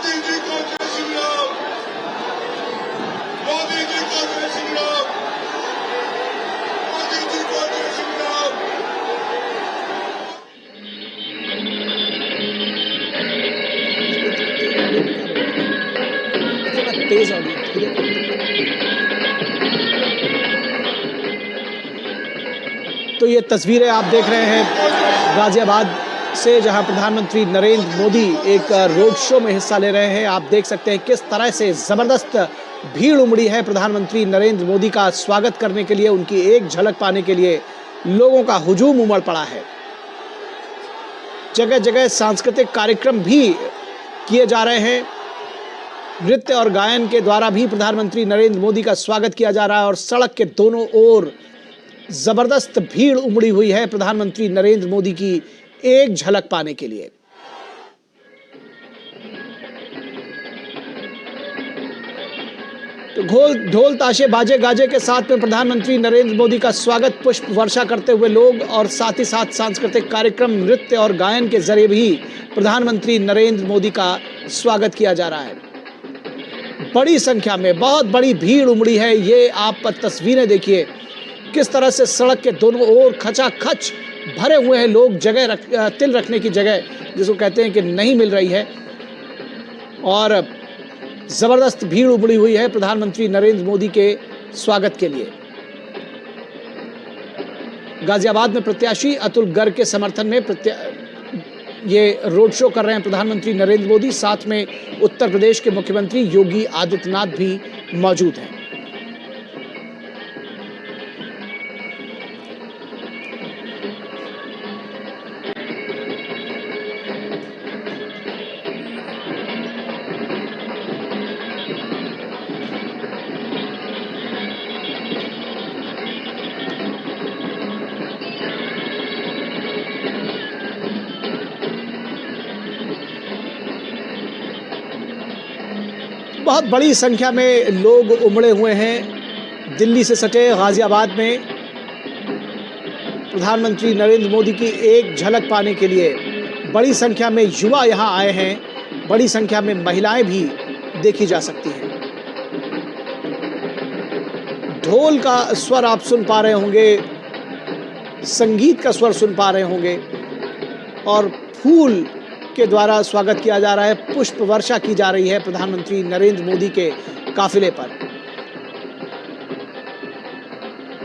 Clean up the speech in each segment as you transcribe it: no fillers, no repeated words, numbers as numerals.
मोदी जी को जय श्री राम, मोदी जी को जय श्री राम, मोदी जी को जय श्री राम। तेज ऑडियो धीरे कर। तो ये तस्वीरें आप देख रहे हैं गाजियाबाद से, जहां प्रधानमंत्री नरेंद्र मोदी एक रोड शो में हिस्सा ले रहे हैं। आप देख सकते हैं किस तरह से जबरदस्त भीड़ उमड़ी है प्रधानमंत्री नरेंद्र मोदी का स्वागत करने के लिए। उनकी एक झलक पाने के लिए लोगों का हुजूम उमड़ पड़ा है। जगह जगह सांस्कृतिक कार्यक्रम भी किए जा रहे हैं। नृत्य और गायन के द्वारा भी प्रधानमंत्री नरेंद्र मोदी का स्वागत किया जा रहा है और सड़क के दोनों ओर जबरदस्त भीड़ उमड़ी हुई है प्रधानमंत्री नरेंद्र मोदी की एक झलक पाने के लिए। तो ढोल ताशे बाजे गाजे के साथ में प्रधानमंत्री नरेंद्र मोदी का स्वागत पुष्प वर्षा करते हुए लोग, और साथ ही साथ सांस्कृतिक कार्यक्रम, नृत्य और गायन के जरिए भी प्रधानमंत्री नरेंद्र मोदी का स्वागत किया जा रहा है। बड़ी संख्या में बहुत बड़ी भीड़ उमड़ी है। ये आप तस्वीरें देखिए किस तरह से सड़क के दोनों ओर खचाखच भरे हुए हैं लोग। जगह तिल रखने की जगह जिसको कहते हैं कि नहीं मिल रही है, और जबरदस्त भीड़ उमड़ी हुई है प्रधानमंत्री नरेंद्र मोदी के स्वागत के लिए। गाजियाबाद में प्रत्याशी अतुल गर्ग के समर्थन में ये रोड शो कर रहे हैं प्रधानमंत्री नरेंद्र मोदी। साथ में उत्तर प्रदेश के मुख्यमंत्री योगी आदित्यनाथ भी मौजूद हैं। बहुत बड़ी संख्या में लोग उमड़े हुए हैं दिल्ली से सटे गाजियाबाद में प्रधानमंत्री नरेंद्र मोदी की एक झलक पाने के लिए। बड़ी संख्या में युवा यहां आए हैं, बड़ी संख्या में महिलाएं भी देखी जा सकती हैं। ढोल का स्वर आप सुन पा रहे होंगे, संगीत का स्वर सुन पा रहे होंगे, और फूल के द्वारा स्वागत किया जा रहा है। पुष्प वर्षा की जा रही है प्रधानमंत्री नरेंद्र मोदी के काफिले पर।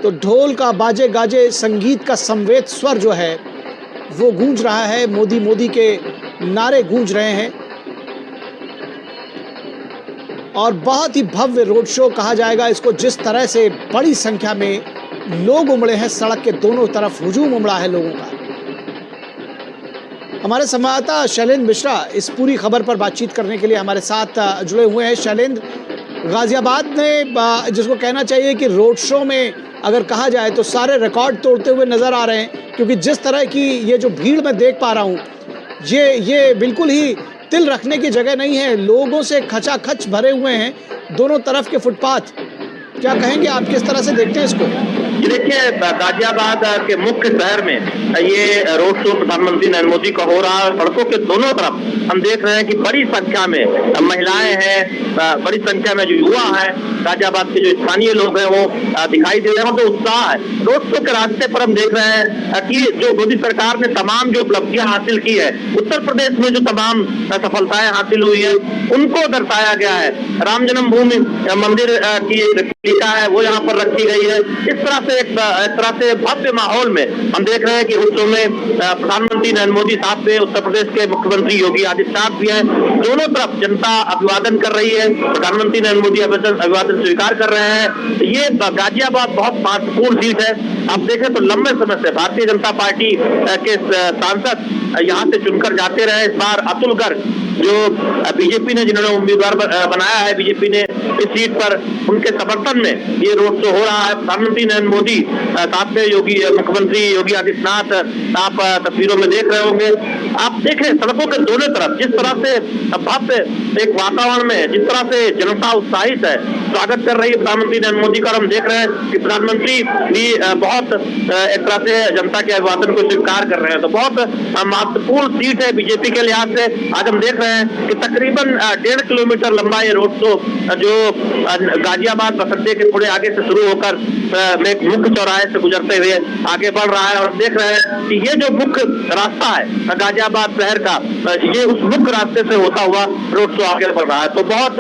तो ढोल का बाजे गाजे, संगीत का समवेत स्वर जो है वो गूंज रहा है। मोदी मोदी के नारे गूंज रहे हैं, और बहुत ही भव्य रोड शो कहा जाएगा इसको, जिस तरह से बड़ी संख्या में लोग उमड़े हैं। सड़क के दोनों तरफ हुजूम उमड़ा है लोगों का। हमारे संवाददाता शैलेंद्र मिश्रा इस पूरी खबर पर बातचीत करने के लिए हमारे साथ जुड़े हुए हैं। शैलेंद्र, गाजियाबाद में जिसको कहना चाहिए कि रोड शो में अगर कहा जाए तो सारे रिकॉर्ड तोड़ते हुए नजर आ रहे हैं, क्योंकि जिस तरह की ये जो भीड़ मैं देख पा रहा हूँ, ये बिल्कुल ही तिल रखने की जगह नहीं है। लोगों से खचाखच भरे हुए हैं दोनों तरफ के फुटपाथ। क्या कहेंगे आप, किस तरह से देखते हैं इसको? देखिए, गाजियाबाद के मुख्य शहर में ये रोड शो प्रधानमंत्री नरेंद्र मोदी का हो रहा है। सड़कों के दोनों तरफ हम देख रहे हैं कि बड़ी संख्या में महिलाएं हैं, बड़ी संख्या में जो युवा हैं, गाजियाबाद के जो स्थानीय लोग हैं वो दिखाई दे रहे हैं। तो उत्साह है। रोड शो के रास्ते पर हम देख रहे हैं कि जो मोदी सरकार ने तमाम जो उपलब्धियां हासिल की है, उत्तर प्रदेश में जो तमाम सफलताएं हासिल हुई है, उनको दर्शाया गया है। राम जन्मभूमि मंदिर की रेप्लिका है वो यहाँ पर रखी गई है। इस तरह से भव्य माहौल में हम देख रहे हैं कि रोड शो में प्रधानमंत्री नरेंद्र मोदी साहब से उत्तर प्रदेश के मुख्यमंत्री योगी आदित्यनाथ भी हैं। दोनों तरफ जनता अभिवादन कर रही है, प्रधानमंत्री नरेंद्र मोदी अभिवादन स्वीकार कर रहे हैं। ये गाजियाबाद बहुत महत्वपूर्ण सीट है। आप देखें तो लंबे समय से भारतीय जनता पार्टी के सांसद यहाँ से चुनकर जाते रहे। इस बार अतुल गर्ग जो बीजेपी ने, जिन्होंने उम्मीदवार बनाया है बीजेपी ने इस सीट पर, उनके समर्थन में ये रोड शो हो रहा है। प्रधानमंत्री नरेंद्र मोदी साथ में मुख्यमंत्री योगी आदित्यनाथ आप तस्वीरों में देख रहे होंगे। आप देखें सड़कों के दोनों तरफ जिस तरह से भव्य एक वातावरण में जिस तरह से जनता उत्साहित है, स्वागत कर रही है प्रधानमंत्री नरेंद्र मोदी का। और हम देख रहे हैं कि प्रधानमंत्री भी बहुत एक तरह से जनता के अभिवादन को स्वीकार कर रहे हैं। तो बहुत महत्वपूर्ण सीट है बीजेपी के लिहाज से। आज हम देख रहे हैं कि तकरीबन 1.5 किलोमीटर लंबा ये रोड शो जो गाजियाबाद बस अड्डे के थोड़े आगे से शुरू होकर मुख्य चौराहे से गुजरते हुए आगे बढ़ रहा है। और देख रहे हैं कि ये जो मुख्य रास्ता है गाजियाबाद शहर का, ये उस मुख्य रास्ते से होता हुआ रोड शो आगे बढ़ रहा है। तो बहुत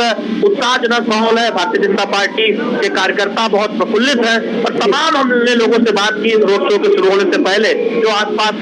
उत्साहजनक माहौल है। भारतीय जनता पार्टी के कार्यकर्ता बहुत प्रफुल्लित है। और तमाम हमने लोगों से बात की रोड शो के शुरू होने से पहले, जो आसपास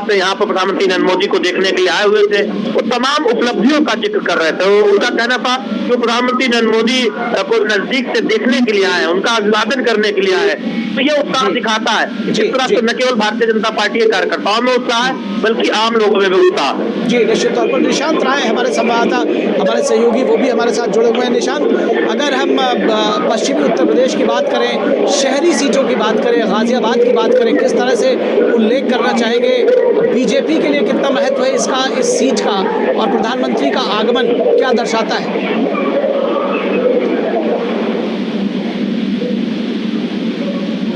से यहाँ पर प्रधानमंत्री नरेंद्र मोदी को देखने के लिए आए हुए थे, वो तमाम उपलब्धियों का जिक्र कर रहे थे। उनका कहना था कि प्रधानमंत्री नरेंद्र मोदी को नजदीक से देखने के लिए आए, उनका अभिवादन करने के लिए आए। तो ये उत्साह दिखाता है। इस तरह से न केवल भारतीय जनता पार्टी के कार्यकर्ताओं में उत्साह है, बल्कि आम लोगों में भी उत्साह है। जी, निश्चित तौर पर निशांत राय हमारे संवाददाता, हमारे सहयोगी, वो भी हमारे साथ जुड़े हुए हैं। निशांत, अगर हम पश्चिमी उत्तर प्रदेश की बात करें, शहरी सीटों की बात करें, गाजियाबाद की बात करें, किस तरह से उल्लेख करना चाहेंगे बीजेपी के लिए कितना महत्व है इसका, इस सीट का, और प्रधानमंत्री का आगमन क्या दर्शाता है?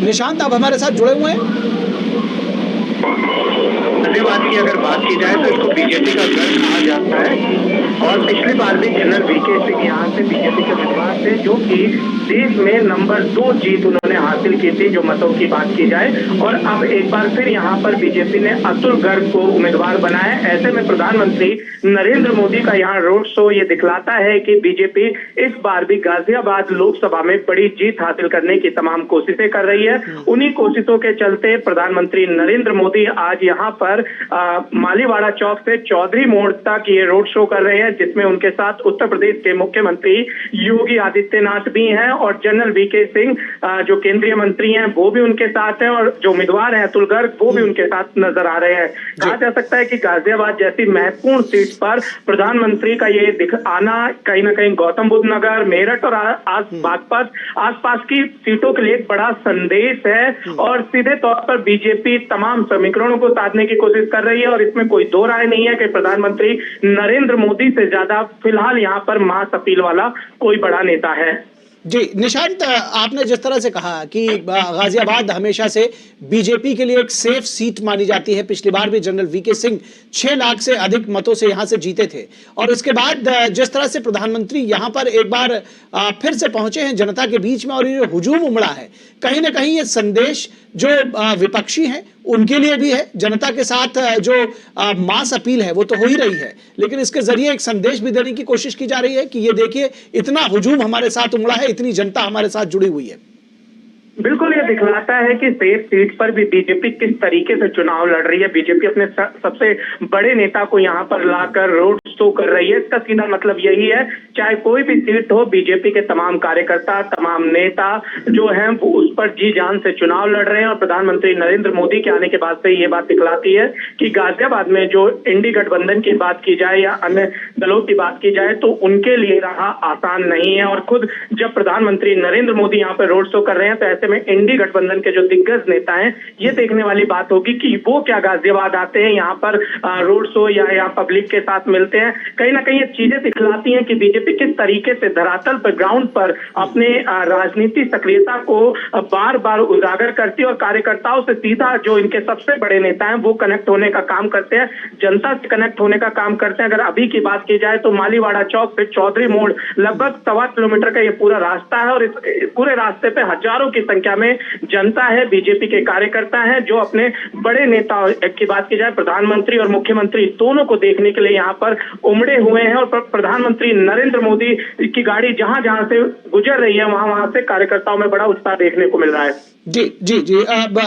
निशांत, आप हमारे साथ जुड़े हुए हैं। गाजियाबाद की अगर बात की जाए तो इसको बीजेपी का गढ़ कहा जाता है। और पिछली बार भी जनरल वीके सिंह यहाँ से बीजेपी के उम्मीदवार थे, जो कि देश में नंबर 2 जीत उन्होंने हासिल की थी, जो मतों की बात की जाए। और अब एक बार फिर यहाँ पर बीजेपी ने अतुल गर्ग को उम्मीदवार बनाया। ऐसे में प्रधानमंत्री नरेंद्र मोदी का यहाँ रोड शो ये दिखलाता है कि बीजेपी इस बार भी गाजियाबाद लोकसभा में बड़ी जीत हासिल करने की तमाम कोशिशें कर रही है। उन्हीं कोशिशों के चलते प्रधानमंत्री नरेंद्र मोदी आज यहाँ पर मालीवाड़ा चौक से चौधरी मोड़ तक ये रोड शो कर रहे हैं, जिसमें उनके साथ उत्तर प्रदेश के मुख्यमंत्री योगी आदित्यनाथ भी हैं और जनरल वीके सिंह जो केंद्रीय मंत्री हैं वो भी उनके साथ हैं, और जो उम्मीदवार हैं अतुल गर्ग वो भी उनके साथ नजर आ रहे हैं। कहा जा सकता है कि गाजियाबाद जैसी महत्वपूर्ण सीट पर प्रधानमंत्री का ये आना कहीं ना कहीं गौतम बुद्ध नगर, मेरठ और आसपास की सीटों के लिए एक बड़ा संदेश है। और सीधे तौर पर बीजेपी तमाम समीकरणों को साधने की कोशिश कर रही है। और इसमें कोई दो राय नहीं है कि प्रधानमंत्री नरेंद्र मोदी से ज्यादा फिलहाल यहाँ पर मास अपील वाला कोई बड़ा नेता है। जी निशांत, आपने जिस तरह से कहा कि गाजियाबाद हमेशा से बीजेपी के लिए एक सेफ सीट मानी जाती है, पिछली बार भी जनरल वीके सिंह 6 लाख से अधिक मतों से यहां से जीते थे, और इसके बाद जिस तरह से प्रधानमंत्री यहां पर एक बार फिर से पहुंचे हैं जनता के बीच में और ये हुजूम उमड़ा है, कहीं ना कहीं ये संदेश जो विपक्षी हैं उनके लिए भी है। जनता के साथ जो मास अपील है वो तो हो ही रही है, लेकिन इसके जरिए एक संदेश भी देने की कोशिश की जा रही है कि ये देखिए इतना हुजूम हमारे साथ उमड़ा है, इतनी जनता हमारे साथ जुड़ी हुई है। बिल्कुल, ये दिखलाता है कि सेफ सीट पर भी बीजेपी किस तरीके से चुनाव लड़ रही है। बीजेपी अपने सबसे बड़े नेता को यहाँ पर लाकर रोड शो कर रही है। इसका सीधा मतलब यही है, चाहे कोई भी सीट हो, बीजेपी के तमाम कार्यकर्ता, तमाम नेता जो हैं वो उस पर जी जान से चुनाव लड़ रहे हैं। और प्रधानमंत्री नरेंद्र मोदी के आने के बाद से ये बात दिखलाती है कि गाजियाबाद में जो इंडी गठबंधन की बात की जाए या अन्य दलों की बात की जाए तो उनके लिए राह आसान नहीं है। और खुद जब प्रधानमंत्री नरेंद्र मोदी यहाँ पर रोड शो कर रहे हैं तो में इंडी गठबंधन के जो दिग्गज नेता हैं, ये देखने वाली बात होगी कि वो क्या गाजियाबाद आते हैं, यहाँ पर रोड शो या यहाँ पब्लिक के साथ मिलते हैं। कहीं ना कहीं ये चीजें दिखलाती हैं कि बीजेपी किस तरीके से धरातल पर, ग्राउंड पर अपने राजनीति सक्रियता को बार बार उजागर करती है और कार्यकर्ताओं से सीधा जो इनके सबसे बड़े नेता हैं वो कनेक्ट होने का काम करते हैं, जनता से कनेक्ट होने का काम करते हैं। अगर अभी की बात की जाए तो मालीवाड़ा चौक से चौधरी मोड़ लगभग 1.25 किलोमीटर का ये पूरा रास्ता है, और इस पूरे रास्ते पे हजारों की संख्या में जनता है, बीजेपी के कार्यकर्ता हैं जो अपने बड़े नेता की बात की जाए प्रधानमंत्री और मुख्यमंत्री दोनों को देखने के लिए यहाँ पर उमड़े हुए हैं। और प्रधानमंत्री नरेंद्र मोदी की गाड़ी जहां जहां से गुजर रही है वहां से कार्यकर्ताओं में बड़ा उत्साह देखने को मिल रहा है। जी जी जी,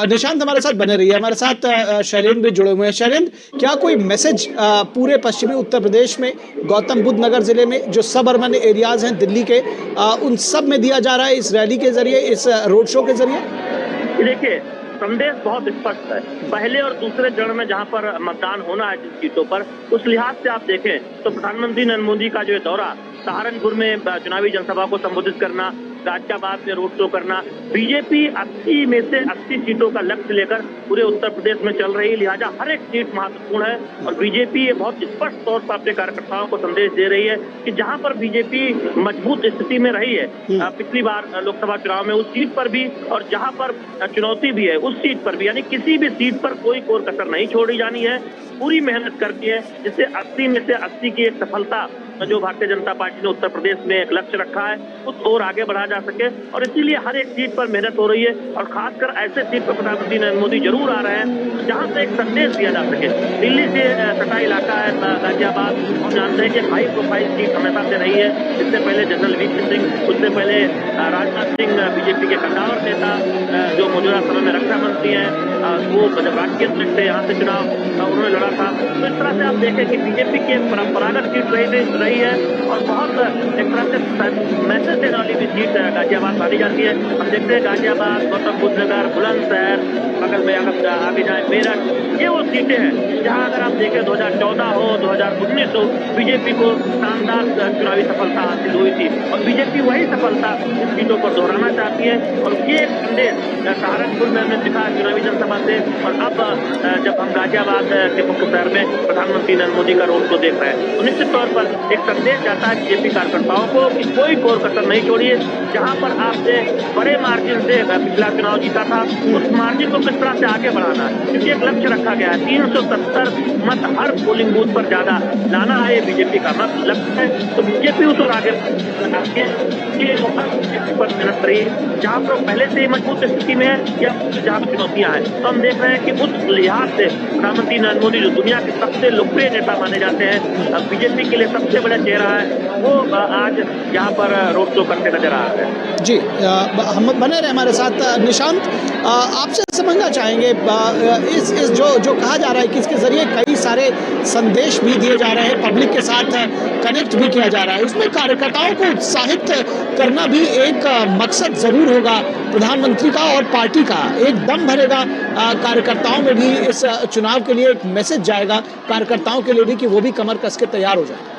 निशांत हमारे साथ बने रहिए। हमारे साथ शैलेंद्र भी जुड़े हुए हैं। शैलेंद्र, क्या कोई मैसेज पूरे पश्चिमी उत्तर प्रदेश में, गौतम बुद्ध नगर जिले में जो सब अर्बन एरियाज हैं दिल्ली के, उन सब में दिया जा रहा है इस रैली के जरिए, इस रोड शो के जरिए? देखिए, संदेश बहुत स्पष्ट है। पहले और दूसरे चरण में जहां पर मतदान होना है जिन सीटों पर, उस लिहाज से आप देखें तो प्रधानमंत्री नरेंद्र मोदी का जो दौरा, सहारनपुर में चुनावी जनसभा को संबोधित करना, गाजियाबाद में रोड शो करना। बीजेपी 80 में से 80 सीटों का लक्ष्य लेकर पूरे उत्तर प्रदेश में चल रही है, लिहाजा हर एक सीट महत्वपूर्ण है और बीजेपी ये बहुत स्पष्ट तौर पर अपने कार्यकर्ताओं को संदेश दे रही है कि जहां पर बीजेपी मजबूत स्थिति में रही है पिछली बार लोकसभा चुनाव में, उस सीट पर भी और जहां पर चुनौती भी है उस सीट पर भी, यानी किसी भी सीट पर कोई कोर कसर नहीं छोड़ी जानी है, पूरी मेहनत करती है जिससे 80 में से 80 की एक सफलता जो भारतीय जनता पार्टी ने उत्तर प्रदेश में एक लक्ष्य रखा है उस और आगे बढ़ा जा सके और इसीलिए हर एक सीट पर मेहनत हो रही है और खासकर ऐसे सीट पर प्रधानमंत्री नरेंद्र मोदी जरूर आ रहे हैं जहां से एक संदेश दिया जा सके। दिल्ली से सटा इलाका है गाजियाबाद, हम जानते हैं कि हाई प्रोफाइल सीट हमेशा से रही है। इससे पहले जनरल वीपी सिंह, उससे पहले राजनाथ सिंह बीजेपी के कद्दावर नेता जो मौजूदा समय में रक्षा मंत्री है, वो जब राष्ट्रीय अध्यक्ष थे यहाँ से चुनाव उन्होंने लड़ा था। तो इस तरह से आप देखें कि बीजेपी की एक परंपरागत सीट रही है और बहुत एक तरह से मैसेज देने वाली भी सीट गाजियाबाद मानी जाती है। हम देखते हैं गाजियाबाद, गौतम बुद्ध नगर, बुलंदशहर, बगल में अगर आगे जाए मेरठ, ये वो सीटें हैं जहां अगर आप देखें 2014 हो 2019 हो बीजेपी को शानदार चुनावी सफलता हासिल हुई थी और बीजेपी वही सफलता इन सीटों पर दोहराना चाहती है और ये एक संदेश सहारनपुर में हमने दिखा चुनावी जनसभा से और अब जब हम गाजियाबाद के मुख्य शहर में प्रधानमंत्री नरेंद्र मोदी का रोड शो देख रहे हैं तो निश्चित तौर पर एक संदेश जाता है बीजेपी कार्यकर्ताओं को कि कोई कोर कसर नहीं छोड़िए। जहां पर आपने बड़े मार्जिन से पिछला चुनाव जीता था उस मार्जिन को किस तरह से आगे बढ़ाना है, क्योंकि एक लक्ष्य रखा गया है 370 मत हर पोलिंग बूथ पर ज्यादा लाना है, ये बीजेपी का मत लक्ष्य है। तो बीजेपी उस और आगे पर मेहनत रही है जहाँ पर पहले से ही मजबूत स्थिति में है या जहाँ पर चुनौतियां हैं। तो हम देख रहे हैं कि उस लिहाज से प्रधानमंत्री नरेंद्र मोदी जो दुनिया के सबसे लोकप्रिय नेता माने जाते हैं, बीजेपी के लिए सबसे बड़ा चेहरा है, वो आज यहाँ पर रोड शो करते नजर आ रहे हैं। जी, हम बने रहे हमारे साथ। निशांत, आपसे समझना चाहेंगे इस जो कहा जा रहा है कि इसके जरिए कई सारे संदेश भी दिए जा रहे हैं, पब्लिक के साथ कनेक्ट भी किया जा रहा है, उसमें कार्यकर्ताओं को उत्साहित करना भी एक मकसद जरूर होगा प्रधानमंत्री का और पार्टी का। एक दम भरेगा कार्यकर्ताओं में भी, इस चुनाव के लिए एक मैसेज जाएगा कार्यकर्ताओं के लिए भी कि वो भी कमर कस के तैयार हो जाए।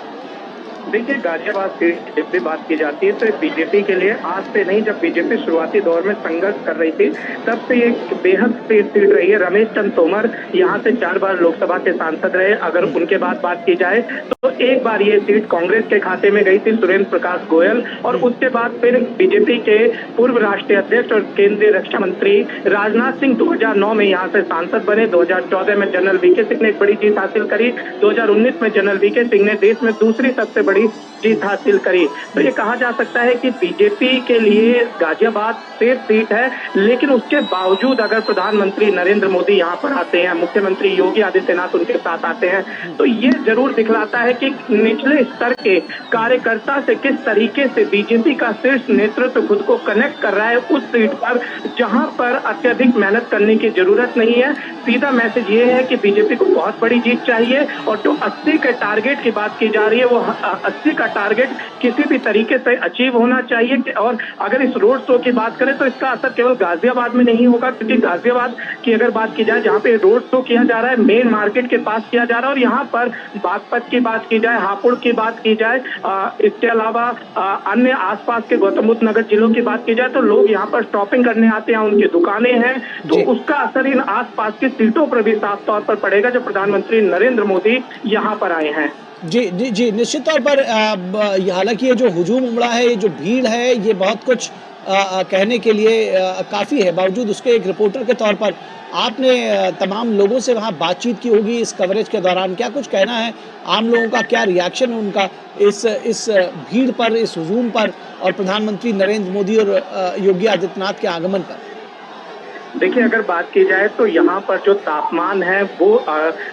देखिए, गाजियाबाद सीट जब भी बात की जाती है तो बीजेपी के लिए आज से नहीं, जब बीजेपी शुरुआती दौर में संघर्ष कर रही थी तब से ये बेहद तेज सीट रही है। रमेश चंद्र तोमर यहाँ से 4 बार लोकसभा के सांसद रहे। अगर उनके बाद बात की जाए तो एक बार ये सीट कांग्रेस के खाते में गई थी सुरेंद्र प्रकाश गोयल, और उसके बाद फिर बीजेपी के पूर्व राष्ट्रीय अध्यक्ष और केंद्रीय रक्षा मंत्री राजनाथ सिंह 2009 में यहाँ से सांसद बने। 2014 में जनरल वीके सिंह ने एक बड़ी जीत हासिल करी। 2019 में जनरल वीके सिंह ने देश में दूसरी सबसे बड़ी जीत हासिल करी। तो ये कहा जा सकता है कि बीजेपी के लिए गाजियाबाद सेफ सीट है, लेकिन उसके बावजूद अगर प्रधानमंत्री नरेंद्र मोदी यहाँ पर आते हैं, मुख्यमंत्री योगी आदित्यनाथ उनके साथ आते हैं, तो ये जरूर दिखलाता है कि निचले स्तर के कार्यकर्ता से किस तरीके से बीजेपी का शीर्ष नेतृत्व खुद को कनेक्ट कर रहा है उस सीट पर जहां पर अत्यधिक मेहनत करने की जरूरत नहीं है। सीधा मैसेज ये है कि बीजेपी को बहुत बड़ी जीत चाहिए और जो 80 के टारगेट की बात की जा रही है वो 80 का टारगेट किसी भी तरीके से अचीव होना चाहिए। और अगर इस रोड शो की बात करें तो इसका असर केवल गाजियाबाद में नहीं होगा, क्योंकि गाजियाबाद की अगर बात की जाए जहां पे रोड शो किया जा रहा है मेन मार्केट के पास किया जा रहा है, और यहाँ पर बागपत की बात की जाए, हापुड़ की बात की जाए, इसके अलावा अन्य आसपास के गौतम बुद्ध नगर जिलों की बात की जाए तो लोग यहाँ पर शॉपिंग करने आते हैं, उनकी दुकानें हैं, तो उसका असर इन आसपास की सीटों पर भी साफ तौर पर पड़ेगा जो प्रधानमंत्री नरेंद्र मोदी यहाँ पर आए हैं। जी, निश्चित तौर पर हालांकि ये जो हुजूम उमड़ा है, ये जो भीड़ है, ये बहुत कुछ कहने के लिए काफ़ी है। बावजूद उसके एक रिपोर्टर के तौर पर आपने तमाम लोगों से वहाँ बातचीत की होगी इस कवरेज के दौरान, क्या कुछ कहना है आम लोगों का, क्या रिएक्शन है उनका इस भीड़ पर, इस हुजूम पर और प्रधानमंत्री नरेंद्र मोदी और योगी आदित्यनाथ के आगमन पर? देखिए, अगर बात की जाए तो यहाँ पर जो तापमान है वो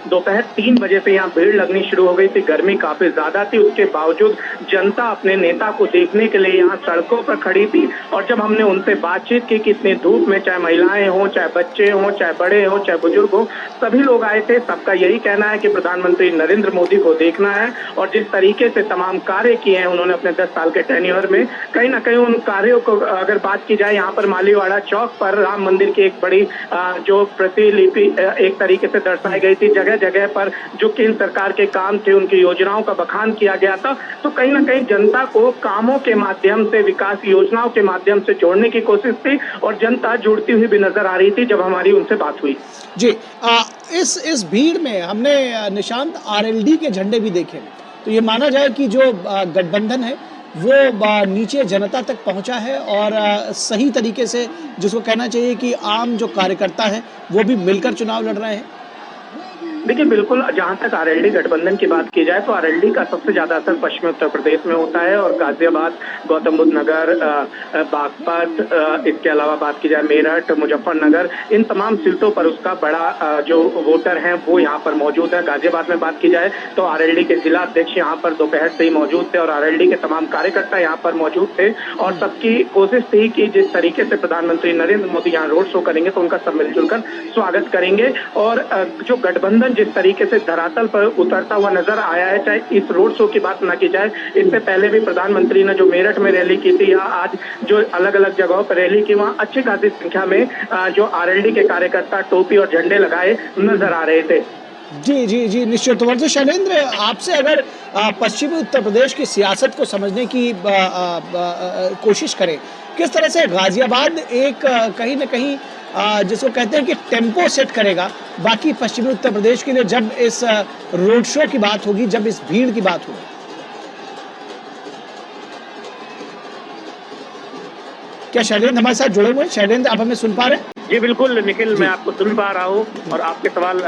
दोपहर 3 बजे से यहाँ भीड़ लगनी शुरू हो गई थी। गर्मी काफी ज्यादा थी, उसके बावजूद जनता अपने नेता को देखने के लिए यहाँ सड़कों पर खड़ी थी। और जब हमने उनसे बातचीत की कि इतनी धूप में चाहे महिलाएं हों, चाहे बच्चे हों, चाहे बड़े हों, चाहे बुजुर्ग हों, सभी लोग आए थे। सबका यही कहना है कि प्रधानमंत्री नरेंद्र मोदी को देखना है। और जिस तरीके से तमाम कार्य किए हैं उन्होंने अपने 10 साल के टेन्योर में, कहीं ना कहीं उन कार्यों को अगर बात की जाए, यहाँ पर मालीवाड़ा चौक पर राम मंदिर की एक बड़ी जो प्रतिलिपि एक तरीके से दर्शाई गई थी। जगह जगह पर जो केंद्र सरकार के काम थे, उनकी योजनाओं का बखान किया गया था। तो कहीं ना कहीं जनता को कामों के माध्यम से, विकास योजनाओं के माध्यम से जोड़ने की कोशिश थी और जनता जुड़ती हुई भी नजर आ रही थी जब हमारी उनसे बात हुई। जी, इस भीड़ में हमने निशांत आरएलडी के झंडे भी देखे, तो ये माना जाए कि जो गठबंधन है वो नीचे जनता तक पहुंचा है और सही तरीके से, जिसको कहना चाहिए कि आम जो कार्यकर्ता हैं वो भी मिलकर चुनाव लड़ रहे हैं। देखिए, बिल्कुल, जहां तक आरएलडी गठबंधन की बात की जाए तो आरएलडी का सबसे ज्यादा असर पश्चिमी उत्तर प्रदेश में होता है और गाजियाबाद, गौतम बुद्ध नगर, बागपत, इसके अलावा बात की जाए मेरठ, मुजफ्फरनगर, इन तमाम सीटों पर उसका बड़ा जो वोटर हैं वो यहाँ पर मौजूद है। गाजियाबाद में बात की जाए तो आरएलडी के जिला अध्यक्ष यहाँ पर दोपहर से ही मौजूद थे और आरएलडी के तमाम कार्यकर्ता यहाँ पर मौजूद थे और सबकी कोशिश थी कि जिस तरीके से प्रधानमंत्री नरेंद्र मोदी यहाँ रोड शो करेंगे तो उनका सब मिलजुल कर स्वागत करेंगे। और जो गठबंधन जिस तरीके से धरातल पर उतरता हुआ नजर आया है, चाहे इस रोड शो की बात न की जाए, इससे पहले भी प्रधानमंत्री ने जो मेरठ में रैली की थी या आज जो अलग अलग जगहों पर रैली की, वहां अच्छी खासी संख्या में जो आरएलडी के कार्यकर्ता टोपी और झंडे लगाए नजर आ रहे थे। जी जी जी, निश्चित तौर से। शैलेंद्र, आपसे अगर पश्चिमी उत्तर प्रदेश की सियासत को समझने की कोशिश करें, किस तरह से गाजियाबाद एक कहीं न कहीं जिसको कहते हैं कि टेम्पो सेट करेगा बाकी पश्चिमी उत्तर प्रदेश के लिए जब इस रोड शो की बात होगी, जब इस भीड़ की बात होगी? क्या शैलेंद्र हमारे साथ जुड़े हुए हैं? शैलेंद्र, आप हमें सुन पा रहे हैं? जी बिल्कुल निखिल, मैं आपको सुन पा रहा हूँ और आपके सवाल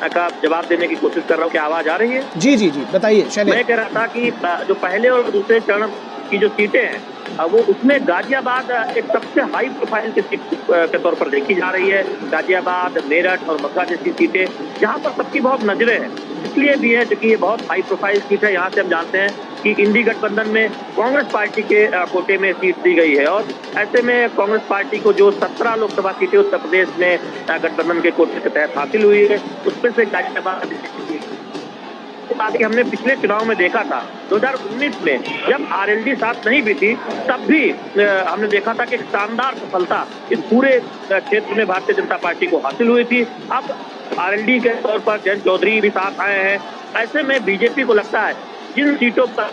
का जवाब देने की कोशिश कर रहा हूँ। क्या आवाज आ रही है? जी जी जी, बताइए शैलेंद्र। मैं कह रहा था कि जो पहले और दूसरे चरण की जो सीटें हैं वो उसमें गाजियाबाद एक सबसे हाई प्रोफाइल की सीट के तौर पर देखी जा रही है। गाजियाबाद, मेरठ और मक्का जैसी सीटें जहाँ पर सबकी बहुत नजरें हैं, इसलिए भी है क्योंकि ये बहुत हाई प्रोफाइल सीट है। यहाँ से हम जानते हैं कि इंडी गठबंधन में कांग्रेस पार्टी के कोटे में सीट दी गई है और ऐसे में कांग्रेस पार्टी को जो 17 लोकसभा सीटें उत्तर प्रदेश में गठबंधन के कोटे के तहत हासिल हुई है, उसमें से गाजियाबाद बाकी हमने पिछले चुनाव में देखा था 2019 में जब आरएलडी साथ नहीं भी थी, तब भी हमने देखा था कि एक शानदार सफलता इस पूरे क्षेत्र में भारतीय जनता पार्टी को हासिल हुई थी। अब आरएलडी के तौर पर जयंत चौधरी भी साथ आए हैं। ऐसे में बीजेपी को लगता है जिन सीटों पर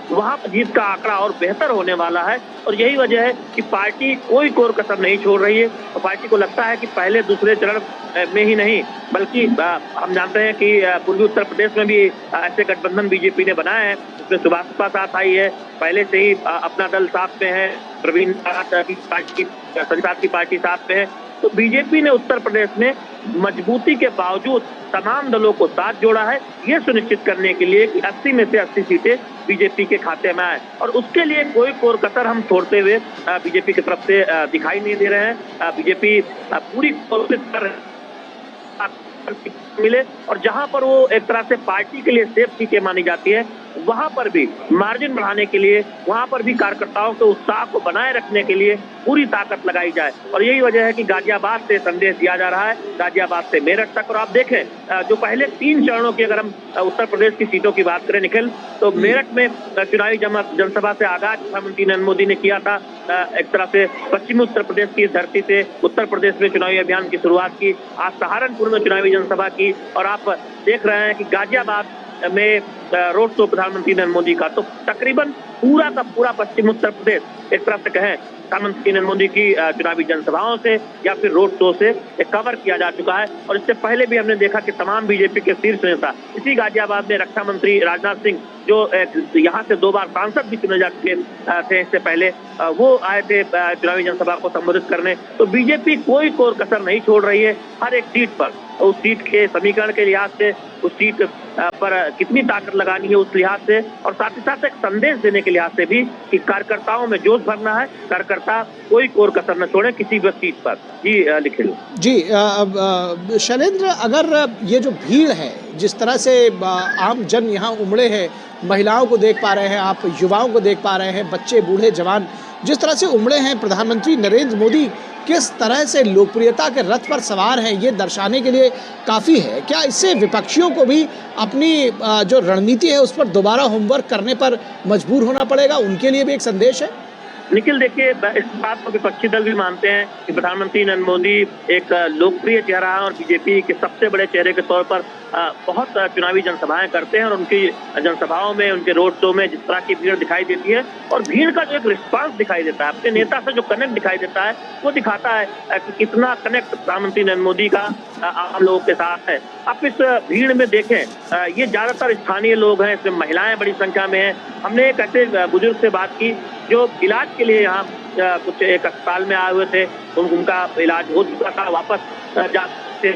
वहां पर जीत का आंकड़ा और बेहतर होने वाला है और यही वजह है कि पार्टी कोई कोर कसर नहीं छोड़ रही है और पार्टी को लगता है कि पहले दूसरे चरण में ही नहीं बल्कि हम जानते हैं कि पूर्वी उत्तर प्रदेश में भी ऐसे गठबंधन बीजेपी ने बनाए हैं, उसमें सुभाषपा साथ आई है, पहले से ही अपना दल साथ में है, प्रवीण की पार्टी साथ में है। तो बीजेपी ने उत्तर प्रदेश में मजबूती के बावजूद तमाम दलों को साथ जोड़ा है, ये सुनिश्चित करने के लिए कि 80 में से 80 सीटें बीजेपी के खाते में आए और उसके लिए कोई कोर कसर हम छोड़ते हुए बीजेपी की तरफ से दिखाई नहीं दे रहे हैं। बीजेपी पूरी कोशिश कर रही मिले और जहां पर वो एक तरह से पार्टी के लिए सेफ सीटें मानी जाती है, वहां पर भी मार्जिन बढ़ाने के लिए, वहां पर भी कार्यकर्ताओं के उत्साह को बनाए रखने के लिए पूरी ताकत लगाई जाए और यही वजह है कि गाजियाबाद से संदेश दिया जा रहा है, गाजियाबाद से मेरठ तक। और आप देखें जो पहले 3 चरणों की अगर हम उत्तर प्रदेश की सीटों की बात करें निखिल, तो मेरठ में चुनावी जनसभा से आगाज प्रधानमंत्री नरेंद्र मोदी ने किया था, एक तरह से पश्चिमी उत्तर प्रदेश की धरती से उत्तर प्रदेश में चुनावी अभियान की शुरुआत की, आज सहारनपुर में चुनावी जनसभा की और आप देख रहे हैं कि गाजियाबाद में रोड शो प्रधानमंत्री नरेंद्र मोदी का। तो तकरीबन पूरा का पूरा पश्चिम उत्तर प्रदेश एक तरफ से कहें प्रधानमंत्री नरेंद्र मोदी की चुनावी जनसभाओं से या फिर रोड शो से कवर किया जा चुका है और इससे पहले भी हमने देखा कि तमाम बीजेपी के शीर्ष नेता इसी गाजियाबाद में रक्षा मंत्री राजनाथ सिंह जो यहाँ से 2 बार सांसद भी चुने जा चुके थे इससे पहले, वो आए थे चुनावी जनसभा को संबोधित करने। तो बीजेपी कोई कोर कसर नहीं छोड़ रही है, हर एक सीट पर, उस सीट के समीकरण के लिहाज से, उस सीट पर कितनी ताकत लगानी है उस लिहाज से और साथ ही साथ एक संदेश देने के लिहाज से भी कि कार्यकर्ताओं में जोश भरना है, कार्यकर्ता कोई कोर कसर न छोड़े किसी भी सीट पर। जी निखिल। जी शैलेंद्र, अगर ये जो भीड़ है, जिस तरह से आम जन यहाँ उमड़े हैं, महिलाओं को देख पा रहे हैं आप, युवाओं को देख पा रहे हैं, बच्चे बूढ़े जवान जिस तरह से उमड़े हैं, प्रधानमंत्री नरेंद्र मोदी किस तरह से लोकप्रियता के रथ पर सवार हैं, ये दर्शाने के लिए काफ़ी है। क्या इससे विपक्षियों को भी अपनी जो रणनीति है उस पर दोबारा होमवर्क करने पर मजबूर होना पड़ेगा? उनके लिए भी एक संदेश है? निखिल देखिए, इस बात को विपक्षी दल भी मानते हैं कि प्रधानमंत्री नरेंद्र मोदी एक लोकप्रिय चेहरा है और बीजेपी के सबसे बड़े चेहरे के तौर पर बहुत चुनावी जनसभाएं करते हैं और उनकी जनसभाओं में, उनके रोड शो में जिस तरह की भीड़ दिखाई देती है और भीड़ का जो एक रिस्पांस दिखाई देता है, अपने नेता से जो कनेक्ट दिखाई देता है, वो दिखाता है कि कितना कनेक्ट प्रधानमंत्री नरेंद्र मोदी का आम लोगों के साथ है। आप इस भीड़ में देखें, ये ज्यादातर स्थानीय लोग हैं, इसमें महिलाएं बड़ी संख्या में हैं। हमने एक ऐसे बुजुर्ग से बात की जो इलाज के लिए यहाँ कुछ एक अस्पताल में आए हुए थे, उनका इलाज हो चुका था, वापस जाते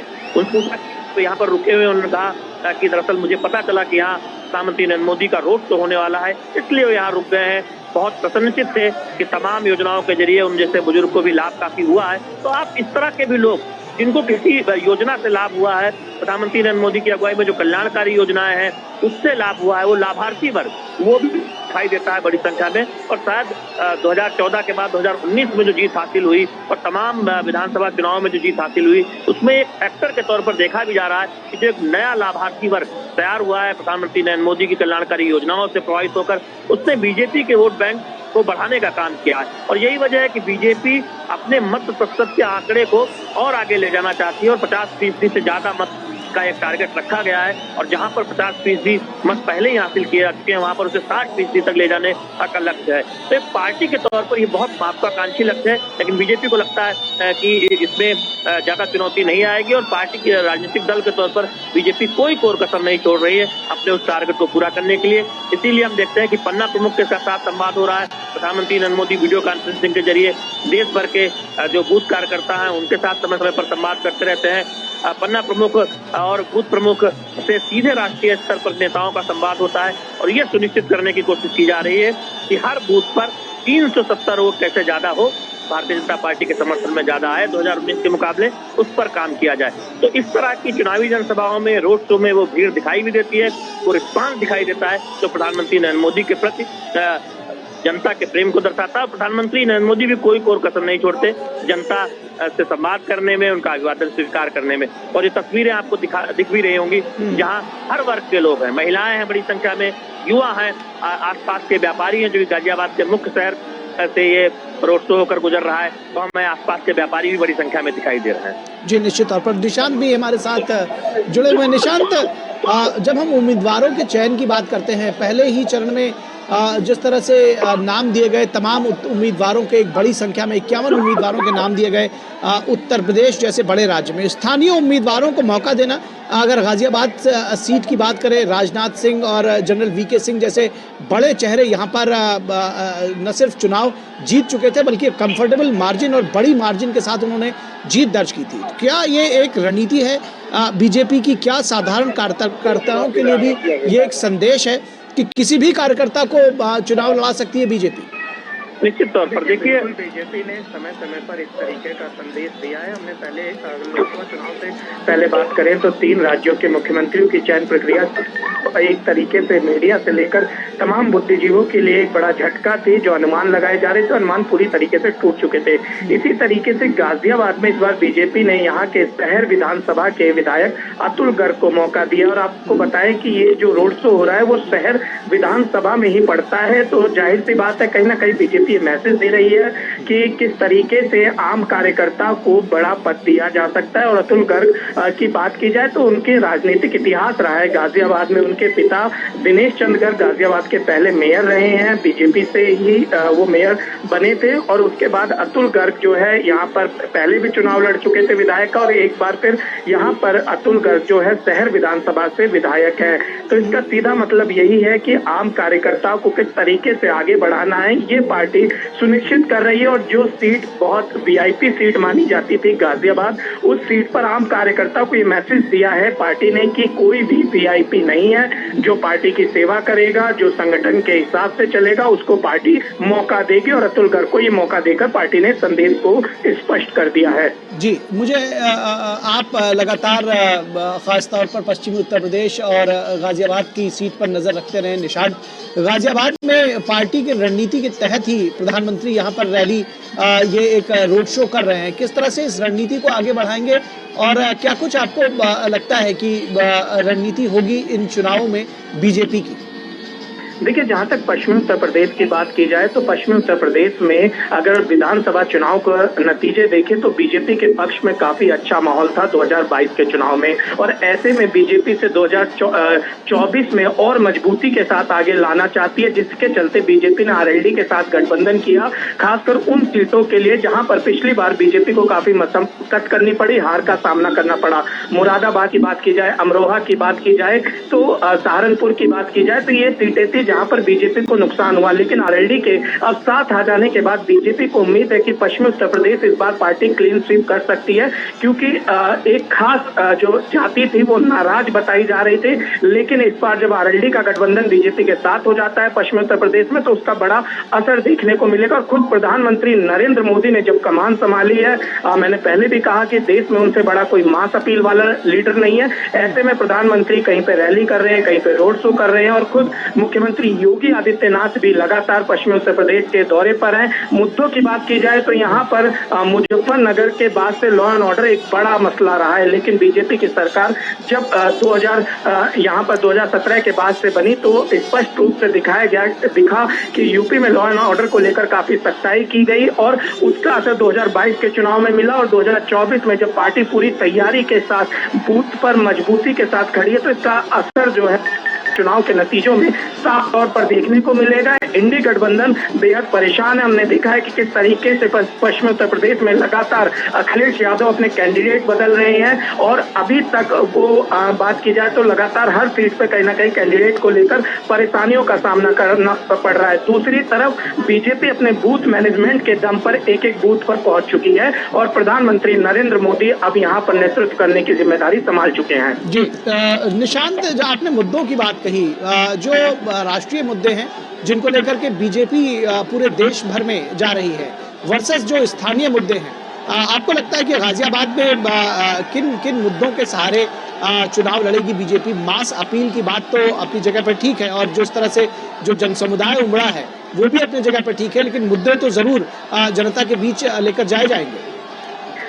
तो यहाँ पर रुके हुए। उन्होंने कहा कि दरअसल मुझे पता चला कि यहाँ प्रधानमंत्री नरेंद्र मोदी का रोड शो होने वाला है, इसलिए वो यहाँ रुक गए हैं। बहुत प्रसन्नचित थे कि तमाम योजनाओं के जरिए उन जैसे बुजुर्ग को भी लाभ काफी हुआ है। तो आप इस तरह के भी लोग जिनको किसी योजना से लाभ हुआ है, प्रधानमंत्री नरेंद्र मोदी की अगुवाई में जो कल्याणकारी योजनाएं हैं उससे लाभ हुआ है, वो लाभार्थी वर्ग वो भी दिखाई देता है बड़ी संख्या में। और शायद 2014 के बाद 2019 में जो जीत हासिल हुई और तमाम विधानसभा चुनाव में जो जीत हासिल हुई, उसमें एक फैक्टर के तौर पर देखा भी जा रहा है कि जो एक नया लाभार्थी वर्ग तैयार हुआ है प्रधानमंत्री नरेंद्र मोदी की कल्याणकारी योजनाओं से प्रभावित होकर, उसने बीजेपी के वोट बैंक को बढ़ाने का काम किया है। और यही वजह है कि बीजेपी अपने मत प्रतिशत के आंकड़े को और आगे ले जाना चाहती है और 50% से ज्यादा मत का एक टारगेट रखा गया है। और जहां पर 50% मत पहले ही हासिल किए जा चुके हैं, वहां पर उसे 60% तक ले जाने का लक्ष्य है। तो एक पार्टी के तौर पर ये बहुत महत्वाकांक्षी लक्ष्य है, लेकिन बीजेपी को लगता है कि इसमें ज्यादा चुनौती नहीं आएगी और पार्टी के राजनीतिक दल के तौर पर बीजेपी कोई कोर कसर नहीं छोड़ रही है अपने उस टारगेट को पूरा करने के लिए। इसीलिए हम देखते हैं कि पन्ना प्रमुख के साथ संवाद हो रहा है। प्रधानमंत्री नरेंद्र मोदी वीडियो कॉन्फ्रेंसिंग के जरिए देश भर के जो बूथ कार्यकर्ता हैं उनके साथ समय समय पर संवाद करते रहते हैं। पन्ना प्रमुख और बूथ प्रमुख से सीधे राष्ट्रीय स्तर पर नेताओं का संवाद होता है और ये सुनिश्चित करने की कोशिश की जा रही है कि हर बूथ पर 370 वोट कैसे ज्यादा हो, भारतीय जनता पार्टी के समर्थन में ज्यादा आए 2019 के मुकाबले, उस पर काम किया जाए। तो इस तरह की चुनावी जनसभाओं में, रोड शो में वो भीड़ दिखाई भी देती है, वो रिस्पांस दिखाई देता है जो प्रधानमंत्री नरेंद्र मोदी के प्रति जनता के प्रेम को दर्शाता है। प्रधानमंत्री नरेंद्र मोदी भी कोई कोर कसर नहीं छोड़ते जनता से संवाद करने में, उनका अभिवादन स्वीकार करने में। और ये तस्वीरें आपको दिख भी रही होंगी जहां हर वर्ग के लोग हैं, महिलाएं हैं बड़ी संख्या में, युवा हैं, आसपास के व्यापारी हैं जो गाजियाबाद के मुख्य शहर से ये रोड शो होकर गुजर रहा है, तो हमें आसपास के व्यापारी भी बड़ी संख्या में दिखाई दे रहे हैं। जी निश्चित तौर पर निशांत भी हमारे साथ जुड़े हुए हैं। निशांत, जब हम उम्मीदवारों के चयन की बात करते हैं, पहले ही चरण में जिस तरह से नाम दिए गए तमाम उम्मीदवारों के, एक बड़ी संख्या में 51 उम्मीदवारों के नाम दिए गए उत्तर प्रदेश जैसे बड़े राज्य में, स्थानीय उम्मीदवारों को मौका देना, अगर गाजियाबाद सीट की बात करें, राजनाथ सिंह और जनरल वीके सिंह जैसे बड़े चेहरे यहाँ पर न सिर्फ चुनाव जीत चुके थे बल्कि कंफर्टेबल मार्जिन और बड़ी मार्जिन के साथ उन्होंने जीत दर्ज की थी। क्या ये एक रणनीति है बीजेपी की? क्या साधारण कार्यकर्ताओं के लिए भी ये एक संदेश है कि किसी भी कार्यकर्ता को चुनाव लड़ा सकती है बीजेपी? निश्चित तौर पर देखिए, बीजेपी ने समय समय पर इस तरीके का संदेश दिया है। हमने पहले लोकसभा चुनाव से पहले बात करें तो 3 राज्यों के मुख्यमंत्रियों की चयन प्रक्रिया एक तरीके से मीडिया से लेकर तमाम बुद्धिजीवों के लिए एक बड़ा झटका थी। जो अनुमान लगाए जा रहे थे, अनुमान पूरी तरीके से टूट चुके थे। इसी तरीके से गाजियाबाद में इस बार बीजेपी ने यहाँ के शहर विधानसभा के विधायक अतुल गर्ग को मौका दिया। और आपको बताएं कि ये जो रोड शो हो रहा है वो शहर विधानसभा में ही पड़ता है, तो जाहिर सी बात है कहीं ना कहीं बीजेपी ये मैसेज दे रही है कि किस तरीके से आम कार्यकर्ता को बड़ा पद दिया जा सकता है। और अतुल गर्ग की बात की जाए तो उनके राजनीतिक इतिहास रहा है गाजियाबाद में। उनके पिता दिनेश चंद्र गर्ग गाजियाबाद के पहले मेयर रहे हैं, बीजेपी से ही वो मेयर बने थे। और उसके बाद अतुल गर्ग जो है यहाँ पर पहले भी चुनाव लड़ चुके थे विधायक का, और एक बार फिर यहाँ पर अतुल गर्ग जो है शहर विधानसभा से विधायक है। तो इसका सीधा मतलब यही है कि आम कार्यकर्ताओं को किस तरीके से आगे बढ़ाना है ये पार्टी सुनिश्चित कर रही है। और जो सीट बहुत वीआईपी सीट मानी जाती थी गाजियाबाद, उस सीट पर आम कार्यकर्ताओं को ये मैसेज दिया है पार्टी ने कि कोई भी वीआईपी नहीं है। जो पार्टी की सेवा करेगा, जो संगठन के हिसाब से चलेगा, उसको पार्टी मौका देगी। और अतुल गर्ग को ये मौका देकर पार्टी ने संदेश को स्पष्ट कर दिया है। जी, मुझे आप लगातार खासतौर पर पश्चिमी उत्तर प्रदेश और गाजियाबाद की सीट पर नजर रखते रहे निशांत। गाजियाबाद में पार्टी की रणनीति के तहत ही प्रधानमंत्री यहाँ पर रैली, ये एक रोड शो कर रहे हैं। किस तरह से इस रणनीति को आगे बढ़ाएंगे और क्या कुछ आपको लगता है कि रणनीति होगी इन चुनावों में बीजेपी की? देखिए, जहां तक पश्चिमी उत्तर प्रदेश की बात की जाए तो पश्चिमी उत्तर प्रदेश में अगर विधानसभा चुनाव का नतीजे देखें तो बीजेपी के पक्ष में काफी अच्छा माहौल था 2022 के चुनाव में, और ऐसे में बीजेपी से 2024 में और मजबूती के साथ आगे लाना चाहती है, जिसके चलते बीजेपी ने आरएलडी के साथ गठबंधन किया, खासकर उन सीटों के लिए जहां पर पिछली बार बीजेपी को काफी मशक्कत करनी पड़ी, हार का सामना करना पड़ा। मुरादाबाद की बात की जाए, अमरोहा की बात की जाए, तो सहारनपुर की बात की जाए, तो ये सीटें थी जहां पर बीजेपी को नुकसान हुआ। लेकिन आरएलडी के अब साथ आ जाने के बाद बीजेपी को उम्मीद है कि पश्चिमी उत्तर प्रदेश इस बार पार्टी क्लीन स्वीप कर सकती है, क्योंकि एक खास जो जाति थी वो नाराज बताई जा रही थी। लेकिन इस बार जब आरएलडी का गठबंधन बीजेपी के साथ हो जाता है पश्चिमी उत्तर प्रदेश में, तो उसका बड़ा असर देखने को मिलेगा। खुद प्रधानमंत्री नरेंद्र मोदी ने जब कमान संभाली है, मैंने पहले भी कहा कि देश में उनसे बड़ा कोई मास अपील वाला लीडर नहीं है। ऐसे में प्रधानमंत्री कहीं पे रैली कर रहे हैं, कहीं पे रोड शो कर रहे हैं, और खुद मुख्यमंत्री योगी आदित्यनाथ भी लगातार पश्चिमी उत्तर प्रदेश के दौरे पर हैं। मुद्दों की बात की जाए तो यहाँ पर मुजफ्फरनगर के बाद से लॉ एंड ऑर्डर एक बड़ा मसला रहा है, लेकिन बीजेपी की सरकार जब 2017 के बाद से बनी तो स्पष्ट रूप से दिखा कि यूपी में लॉ एंड ऑर्डर को लेकर काफी सख्ताई की गई, और उसका असर 2022 के चुनाव में मिला। और 2024 में जब पार्टी पूरी तैयारी के साथ बूथ पर मजबूती के साथ खड़ी है, तो इसका असर जो है चुनाव के नतीजों में साफ तौर पर देखने को मिलेगा। इंडी गठबंधन बेहद परेशान है। हमने देखा है कि किस तरीके से पश्चिमी उत्तर प्रदेश में लगातार अखिलेश यादव अपने कैंडिडेट बदल रहे हैं, और अभी तक वो बात की जाए तो लगातार हर सीट पे कहीं ना कहीं कैंडिडेट को लेकर परेशानियों का सामना करना पड़ रहा है। दूसरी तरफ बीजेपी अपने बूथ मैनेजमेंट के दम पर एक एक बूथ पर पहुंच चुकी है, और प्रधानमंत्री नरेंद्र मोदी अब यहाँ पर नेतृत्व करने की जिम्मेदारी संभाल चुके हैं। जी निशांत, जो आपने मुद्दों की बात कही, जो राष्ट्रीय मुद्दे हैं जिनको लेकर के बीजेपी पूरे देश भर में जा रही है वर्सेस जो स्थानीय मुद्दे हैं, आपको लगता है कि गाजियाबाद में किन किन मुद्दों के सहारे चुनाव लड़ेगी बीजेपी? मास अपील की बात तो अपनी जगह पर ठीक है, और जिस तरह से जो जन समुदाय उमड़ा है वो भी अपनी जगह पर ठीक है, लेकिन मुद्दे तो जरूर जनता के बीच लेकर जाए जाएंगे।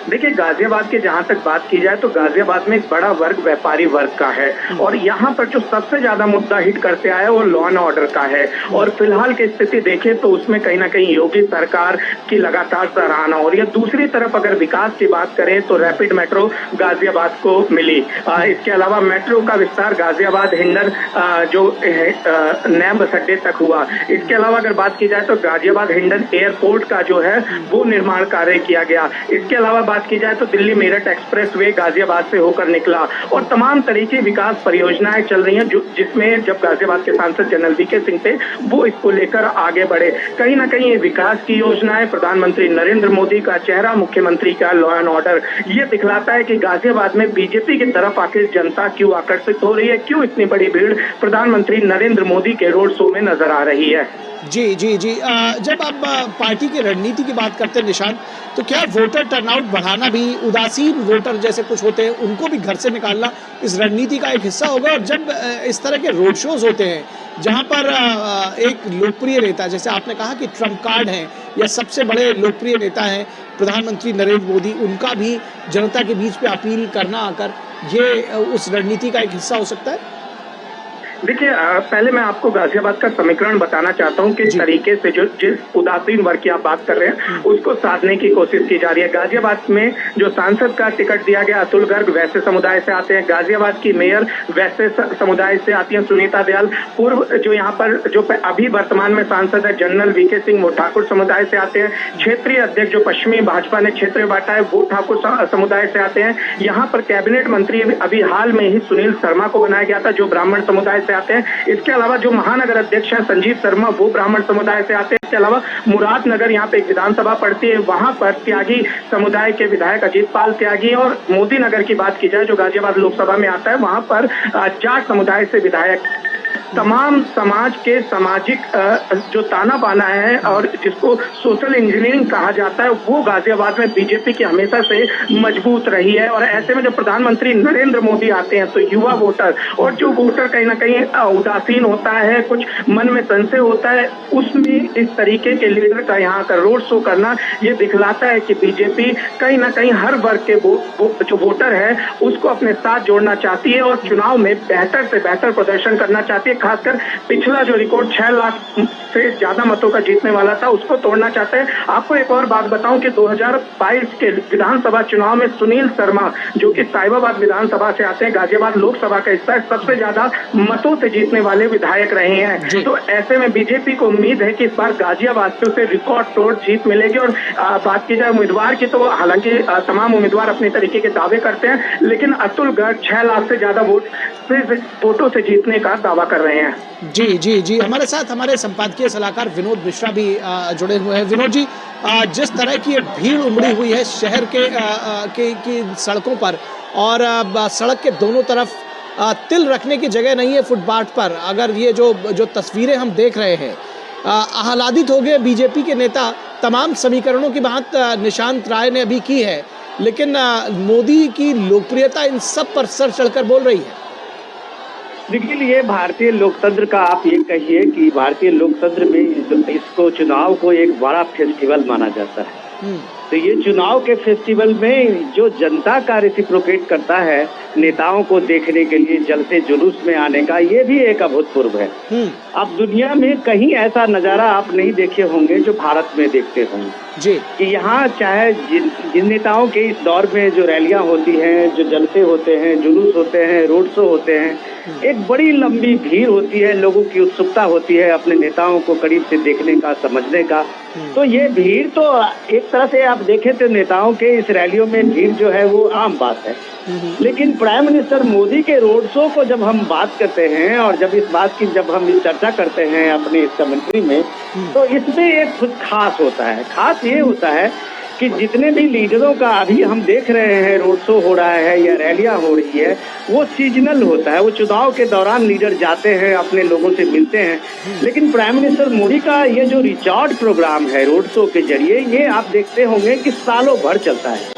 देखिए, गाजियाबाद की जहां तक बात की जाए तो गाजियाबाद में एक बड़ा वर्ग व्यापारी वर्ग का है, और यहाँ पर जो सबसे ज्यादा मुद्दा हिट करते आया वो लॉ एंड ऑर्डर का है। और फिलहाल की स्थिति देखें तो उसमें कहीं ना कहीं योगी सरकार की लगातार सराहना हो रही है। दूसरी तरफ अगर विकास की बात करें तो रैपिड मेट्रो गाजियाबाद को मिली। इसके अलावा मेट्रो का विस्तार गाजियाबाद हिंडन जो नैम बस अड्डे तक हुआ। इसके अलावा अगर बात की जाए तो गाजियाबाद हिंडन एयरपोर्ट का जो है वो निर्माण कार्य किया गया। इसके अलावा बात की जाए तो दिल्ली मेरठ एक्सप्रेस वे गाजियाबाद से होकर निकला, और तमाम तरह की विकास परियोजनाएं चल रही हैं, जिसमें जब गाजियाबाद के सांसद जनरल वीके सिंह थे वो इसको लेकर आगे बढ़े। कहीं ना कहीं ये विकास की योजनाएं, प्रधानमंत्री नरेंद्र मोदी का चेहरा, मुख्यमंत्री का लॉ एंड ऑर्डर, ये दिखलाता है कि गाजियाबाद में बीजेपी की तरफ आखिर जनता क्यों आकर्षित हो रही है, क्यों इतनी बड़ी भीड़ प्रधानमंत्री नरेंद्र मोदी के रोड शो में नजर आ रही है। जी जी जी, जब आप पार्टी की रणनीति की बात करते हैं निशांत, तो क्या वोटर टर्नआउट बढ़ाना भी, उदासीन वोटर जैसे कुछ होते हैं उनको भी घर से निकालना इस रणनीति का एक हिस्सा होगा? और जब इस तरह के रोड शोज होते हैं जहां पर एक लोकप्रिय नेता, जैसे आपने कहा कि ट्रम्प कार्ड है या सबसे बड़े लोकप्रिय नेता हैं प्रधानमंत्री नरेंद्र मोदी, उनका भी जनता के बीच पे अपील करना आकर, ये उस रणनीति का एक हिस्सा हो सकता है? देखिए, पहले मैं आपको गाजियाबाद का समीकरण बताना चाहता हूँ किस तरीके से जो जिस उदासीन वर्ग की आप बात कर रहे हैं उसको साधने की कोशिश की जा रही है। गाजियाबाद में जो सांसद का टिकट दिया गया अतुल गर्ग वैसे समुदाय से आते हैं, गाजियाबाद की मेयर वैसे समुदाय से आती हैं सुनीता दयाल, पूर्व जो यहाँ पर जो अभी वर्तमान में सांसद है जनरल वीके सिंह वो ठाकुर समुदाय से आते हैं, क्षेत्रीय अध्यक्ष जो पश्चिमी भाजपा ने क्षेत्र बांटा है वो ठाकुर समुदाय से आते हैं। यहाँ पर कैबिनेट मंत्री अभी हाल में ही सुनील शर्मा को बनाया गया था जो ब्राह्मण समुदाय से आते हैं। इसके अलावा जो महानगर अध्यक्ष है संजीव शर्मा वो ब्राह्मण समुदाय से आते हैं। इसके अलावा मुरादनगर यहाँ पे एक विधानसभा पड़ती है, वहां पर त्यागी समुदाय के विधायक अजीत पाल त्यागी, और मोदी नगर की बात की जाए जो गाजियाबाद लोकसभा में आता है वहां पर जाट समुदाय से विधायक। तमाम समाज के सामाजिक जो ताना बाना है और जिसको सोशल इंजीनियरिंग कहा जाता है वो गाजियाबाद में बीजेपी की हमेशा से मजबूत रही है। और ऐसे में जब प्रधानमंत्री नरेंद्र मोदी आते हैं तो युवा वोटर और जो वोटर कहीं ना कहीं उदासीन होता है, कुछ मन में संशय होता है, उसमें इस तरीके के लीडर का यहाँ का रोड शो करना ये दिखलाता है कि बीजेपी कहीं ना कहीं हर वर्ग के जो वोटर है उसको अपने साथ जोड़ना चाहती है और चुनाव में बेहतर से बेहतर प्रदर्शन करना चाहती है। खासकर पिछला जो रिकॉर्ड 6 लाख से ज्यादा मतों का जीतने वाला था उसको तोड़ना चाहते हैं। आपको एक और बात बताऊं कि 2022 के विधानसभा चुनाव में सुनील शर्मा, जो कि साहिबाबाद विधानसभा से आते हैं, गाजियाबाद लोकसभा का हिस्सा है, सबसे ज्यादा मतों से जीतने वाले विधायक रहे हैं। तो ऐसे में बीजेपी को उम्मीद है कि इस बार गाजियाबाद से उसे रिकॉर्ड तोड़ जीत मिलेगी। और बात की जाए उम्मीदवार की, तो हालांकि तमाम उम्मीदवार अपने तरीके के दावे करते हैं, लेकिन अतुल गर्ग 6 लाख से ज्यादा वोटों से जीतने का दावा कर रहे हैं। जी जी जी, हमारे साथ हमारे संपादकीय सलाहकार विनोद मिश्रा भी जुड़े हुए हैं। विनोद जी, जिस तरह की ये भीड़ उमड़ी हुई है शहर की सड़कों पर, और सड़क के दोनों तरफ तिल रखने की जगह नहीं है फुटपाथ पर, अगर ये जो तस्वीरें हम देख रहे हैं, आह्लादित हो गए बीजेपी के नेता। तमाम समीकरणों की बात निशांत राय ने अभी की है, लेकिन मोदी की लोकप्रियता इन सब पर सर चढ़कर बोल रही है। देखिए, ये भारतीय लोकतंत्र का, आप ये कहिए कि भारतीय लोकतंत्र में इसको चुनाव को एक बड़ा फेस्टिवल माना जाता है। तो ये चुनाव के फेस्टिवल में जो जनता का रेसिप्रोकेट करता है नेताओं को देखने के लिए जलते जुलूस में आने का, ये भी एक अभूतपूर्व है। अब दुनिया में कहीं ऐसा नजारा आप नहीं देखे होंगे जो भारत में देखते होंगे जी, कि यहाँ चाहे जिन नेताओं के इस दौर में जो रैलियां होती हैं, जो जलसे होते हैं, जुलूस होते हैं, रोड शो होते हैं, एक बड़ी लंबी भीड़ होती है, लोगों की उत्सुकता होती है अपने नेताओं को करीब से देखने का, समझने का। तो ये भीड़ तो एक तरह से आप देखें तो नेताओं के इस रैलियों में भीड़ जो है वो आम बात है। लेकिन प्राइम मिनिस्टर मोदी के रोड शो को जब हम बात करते हैं और जब इस बात की जब हम इस चर्चा करते हैं अपने इस कमेंट्री में, तो इसमें एक कुछ खास होता है। खास ये होता है कि जितने भी लीडरों का अभी हम देख रहे हैं रोड शो हो रहा है या रैलियां हो रही है, वो सीजनल होता है। वो चुनाव के दौरान लीडर जाते हैं, अपने लोगों से मिलते हैं। लेकिन प्राइम मिनिस्टर मोदी का ये जो रिचार्ज प्रोग्राम है रोड शो के जरिए, ये आप देखते होंगे कि सालों भर चलता है।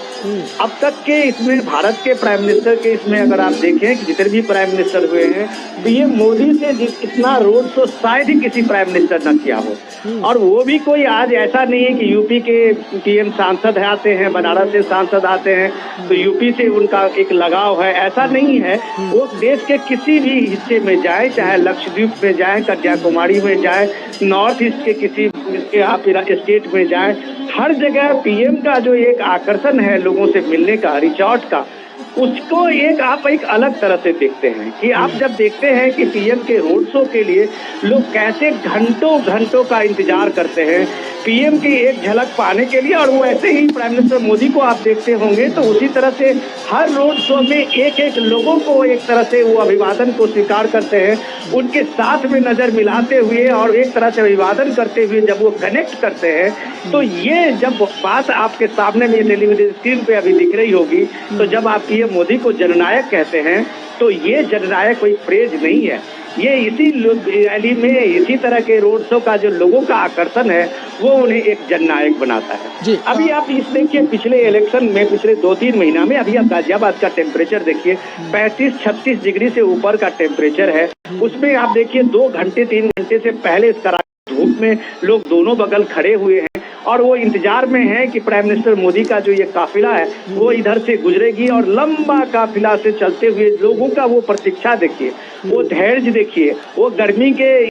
अब तक के इसमें भारत के प्राइम मिनिस्टर के इसमें अगर आप देखें कि जितने भी प्राइम मिनिस्टर हुए हैं, पीएम मोदी से इतना रोड शो शायद ही किसी प्राइम मिनिस्टर न किया हो। और वो भी कोई आज ऐसा नहीं है कि यूपी के पीएम सांसद आते हैं, बनारस से सांसद आते हैं तो यूपी से उनका एक लगाव है, ऐसा नहीं है। वो देश के किसी भी हिस्से में जाए, चाहे लक्षद्वीप में जाए, कन्याकुमारी में जाए, नॉर्थ ईस्ट के किसी आप स्टेट में जाए, हर जगह पीएम का जो एक आकर्षण है लोगों से मिलने का, रिचॉर्ट का, उसको आप एक अलग तरह से देखते हैं कि आप जब देखते हैं कि पीएम के रोड शो के लिए लोग कैसे घंटों घंटों का इंतजार करते हैं पीएम की एक झलक पाने के लिए। और वो ऐसे ही प्राइम मिनिस्टर मोदी को आप देखते होंगे तो उसी तरह से हर रोड शो में एक एक लोगों को एक तरह से वो अभिवादन को स्वीकार करते हैं, उनके साथ में नजर मिलाते हुए और एक तरह से अभिवादन करते हुए जब वो कनेक्ट करते हैं, तो ये जब बात आपके सामने में टेलीविजन स्क्रीन पे अभी दिख रही होगी, तो जब आप पीएम मोदी को जननायक कहते हैं तो ये जननायक कोई फ्रेज नहीं है। ये इसी रैली में, इसी तरह के रोड शो का जो लोगों का आकर्षण है वो उन्हें एक जननायक बनाता है। अभी आप इस देखिए, पिछले इलेक्शन में पिछले 2-3 महीना में अभी आप गाजियाबाद का टेम्परेचर देखिए, 35-36 डिग्री से ऊपर का टेम्परेचर है। उसमें आप देखिए 2 घंटे 3 घंटे से पहले इस धूप में लोग दोनों बगल खड़े हुए हैं और वो इंतजार में है कि प्राइम मिनिस्टर मोदी का जो ये काफिला है वो इधर से गुजरेगी। और लंबा काफिला से चलते हुए लोगों का वो प्रतीक्षा देखिए, वो धैर्य देखिए, वो गर्मी के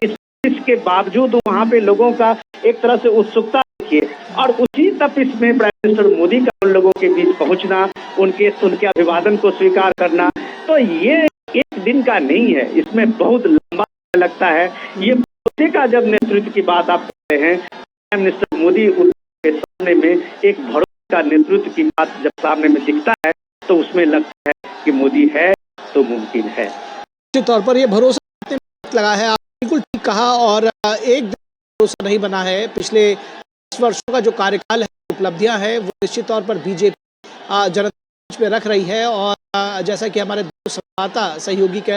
इसके बावजूद वहाँ पे लोगों का एक तरह से उत्सुकता देखिए। और उसी तपिश में प्राइम मिनिस्टर मोदी का उन लोगों के बीच पहुँचना, उनके अभिवादन को स्वीकार करना, तो ये एक दिन का नहीं है, इसमें बहुत लंबा लगता है। ये का जब नेतृत्व की बात आप करते हैं, प्राइम मिनिस्टर मोदी उनके सामने में एक भरोसे का नेतृत्व की बात जब सामने में दिखता है तो उसमें लगता है कि मोदी है तो मुमकिन है। निश्चित तौर पर ये भरोसा लगा है, आप बिल्कुल ठीक कहा। और एक दिन भरोसा नहीं बना है। पिछले 10 वर्षों का जो कार्यकाल है, उपलब्धियां हैं, वो निश्चित तौर पर बीजेपी जनता में रख रही है। और जैसा कि हमारे दो संवाददाता सहयोगी कह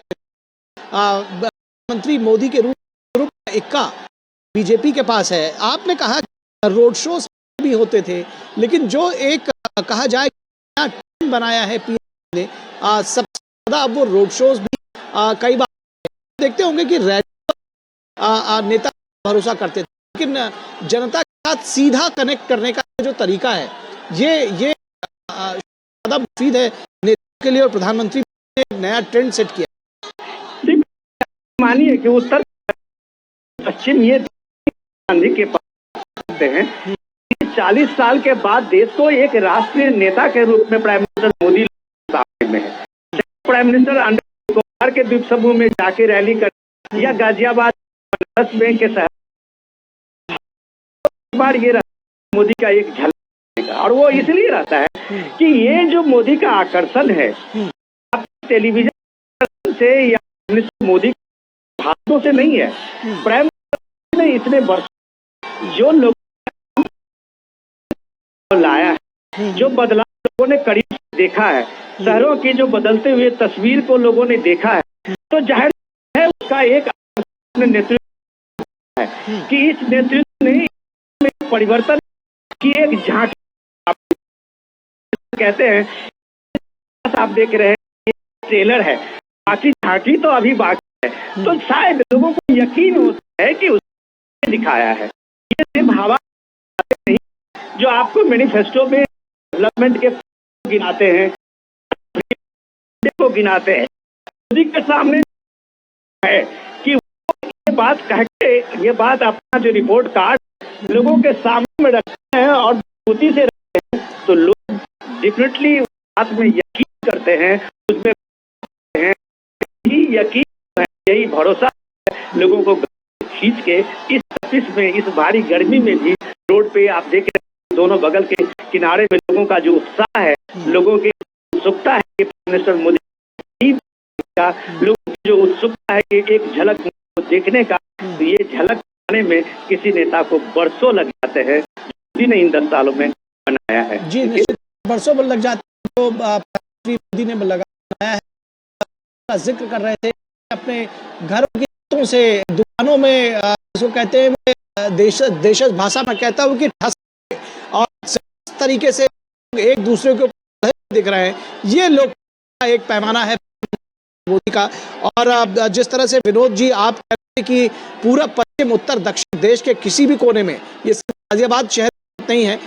प्रधानमंत्री मोदी के रूप इक्का बीजेपी के पास है। आपने कहा रोड शो भी होते थे, लेकिन जो एक कहा जाए टीम बनाया है पीएम ने, सबसे ज्यादा अब वो रोड शोज भी कई बार देखते होंगे कि नेता भरोसा करते थे, लेकिन जनता के साथ सीधा कनेक्ट करने का जो तरीका है ये ज्यादा मुफीद है नेता के लिए। और प्रधानमंत्री ने नया ट्रेंड सेट किया। मानिए कि उत्तर पश्चिम ये गांधी के पास हैं। 40 साल के बाद देश को एक राष्ट्रीय नेता के रूप में प्राइम मिनिस्टर मोदी में है। प्राइम मिनिस्टर अंडमान निकोबार के द्वीप समूह में जाके रैली कर या गाजियाबाद में के शहर बार ये मोदी का एक झलक, और वो इसलिए रहता है कि ये जो मोदी का आकर्षण है आप टेलीविजन से या मोदी भाषणों से नहीं है। प्राइम मिनिस्टर ने इतने वर्ष जो लोग लाया है, जो बदलाव लोगों ने करीब से देखा है, शहरों की जो बदलते हुए तस्वीर को लोगों ने देखा है, तो जाहिर है उसका एक नेतृत्व है कि इस नेतृत्व ने परिवर्तन की एक झांकी कहते हैं। आप देख रहे हैं ट्रेलर है, बाकी झांकी तो अभी बाकी है। तो शायद लोगों को यकीन होता है कि उसने दिखाया है। ये सिर्फ हवा नहीं जो आपको मैनिफेस्टो में डेवलपमेंट के गिनाते हैं, को गिनाते हैं, मोदी के सामने है कि वो ये बात कह के ये बात अपना जो रिपोर्ट कार्ड लोगों के सामने में रखते हैं और मजबूती से रखते हैं, तो लोग डेफिनेटली बात में यकीन करते हैं, उसमें हैं, यकीन है, यही भरोसा है लोगों को खींच के इस तपिश में, इस भारी गर्मी में भी रोड पे आप देख रहे हैं दोनों बगल के किनारे में लोगों का जो उत्साह है, लोगों की उत्सुकता है कि प्राइम मिनिस्टर मोदी का, लोगों की जो उत्सुकता है कि एक झलक देखने का, तो ये झलक पाने में किसी नेता को बरसों लग जाते हैं, मोदी ने इन 10 सालों में बनाया है। जी निश्चित बरसों में लग जाते हैं। तो प्रधानमंत्री मोदी ने बनाया है, जिक्र कर रहे थे अपने घरों की छतों से, दुकानों में, इसको कहते हैं देश भाषा में कहता हूँ कि ठस, और इस तरीके से एक दूसरे के ऊपर दिख रहे हैं। ये लोग एक पैमाना है मोदी का। और जिस तरह से विनोद जी आप कहते हैं कि पूरा पश्चिम उत्तर दक्षिण देश के किसी भी कोने में, ये सिर्फ गाजियाबाद शहर नहीं है,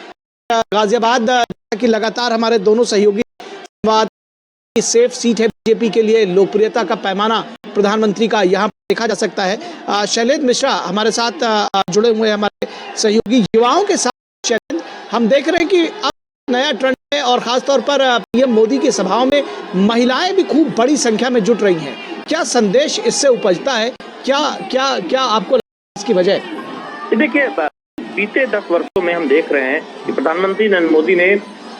गाजियाबाद की लगातार हमारे दोनों सहयोगी सेफ सीट है बीजेपी के लिए, लोकप्रियता का पैमाना प्रधानमंत्री का यहाँ देखा जा सकता है। शैलेंद्र मिश्रा हमारे साथ जुड़े हुए हमारे सहयोगी युवाओं के साथ। शैलेंद्र, हम देख रहे हैं कि अब नया ट्रेंड है और खासतौर पर पीएम मोदी की सभाओं में महिलाएं भी खूब बड़ी संख्या में जुट रही हैं। क्या संदेश इससे उपजता है? क्या क्या क्या आपको इसकी वजह? देखिए, बीते 10 वर्षों में हम देख रहे हैं कि प्रधानमंत्री नरेंद्र मोदी ने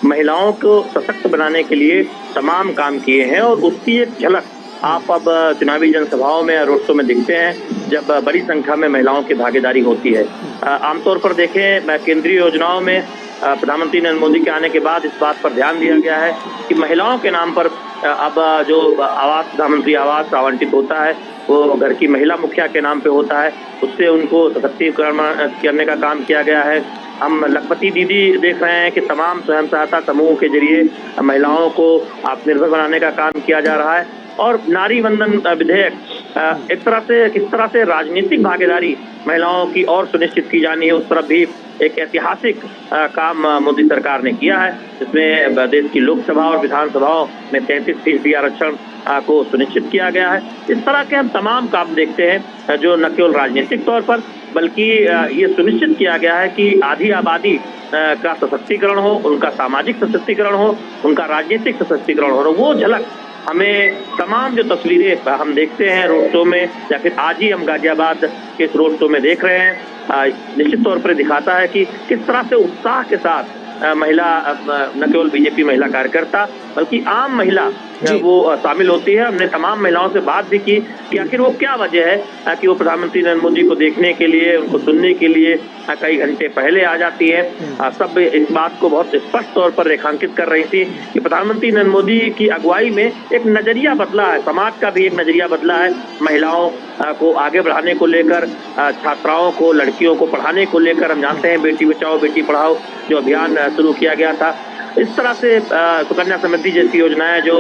महिलाओं को सशक्त बनाने के लिए तमाम काम किए हैं, और उसकी एक झलक आप अब चुनावी जनसभाओं में, रोड शो में दिखते हैं, जब बड़ी संख्या में महिलाओं की भागीदारी होती है। आमतौर पर देखें, केंद्रीय योजनाओं में प्रधानमंत्री नरेंद्र मोदी के आने के बाद इस बात पर ध्यान दिया गया है कि महिलाओं के नाम पर अब जो आवास, प्रधानमंत्री आवास आवंटित होता है वो घर की महिला मुखिया के नाम पे होता है, उससे उनको सशक्तिकरण करने का काम किया गया है। हम लखपति दीदी देख रहे हैं कि तमाम स्वयं सहायता समूह के जरिए महिलाओं को आत्मनिर्भर बनाने का काम किया जा रहा है। और नारी वंदन विधेयक एक तरह से, किस तरह से राजनीतिक भागीदारी महिलाओं की और सुनिश्चित की जानी है, उस तरफ भी एक ऐतिहासिक काम मोदी सरकार ने किया है, जिसमें देश की लोकसभा और विधानसभाओं में 33% आरक्षण को सुनिश्चित किया गया है। इस तरह के हम तमाम काम देखते हैं जो न केवल राजनीतिक तौर पर बल्कि ये सुनिश्चित किया गया है कि आधी आबादी का सशक्तिकरण हो, उनका सामाजिक सशक्तिकरण हो, उनका राजनीतिक सशक्तिकरण हो। वो झलक हमें तमाम जो तस्वीरें हम देखते हैं रोड शो में, या फिर आज ही हम गाजियाबाद के इस रोड शो में देख रहे हैं, निश्चित तौर पर दिखाता है कि किस तरह से उत्साह के साथ महिला, न केवल बीजेपी महिला कार्यकर्ता बल्कि आम महिला वो शामिल होती है। हमने तमाम महिलाओं से बात भी की कि आखिर वो क्या वजह है कि वो प्रधानमंत्री नरेंद्र मोदी को देखने के लिए, उनको सुनने के लिए कई घंटे पहले आ जाती है। सब इस बात को बहुत स्पष्ट तौर पर रेखांकित कर रही थी कि प्रधानमंत्री नरेंद्र मोदी की अगुवाई में एक नजरिया बदला है, समाज का भी एक नजरिया बदला है, महिलाओं को आगे बढ़ाने को लेकर, छात्राओं को, लड़कियों को पढ़ाने को लेकर। हम जानते हैं बेटी बचाओ बेटी पढ़ाओ जो अभियान शुरू किया गया था, इस तरह से सुकन्या समृद्धि जैसी योजनाएं जो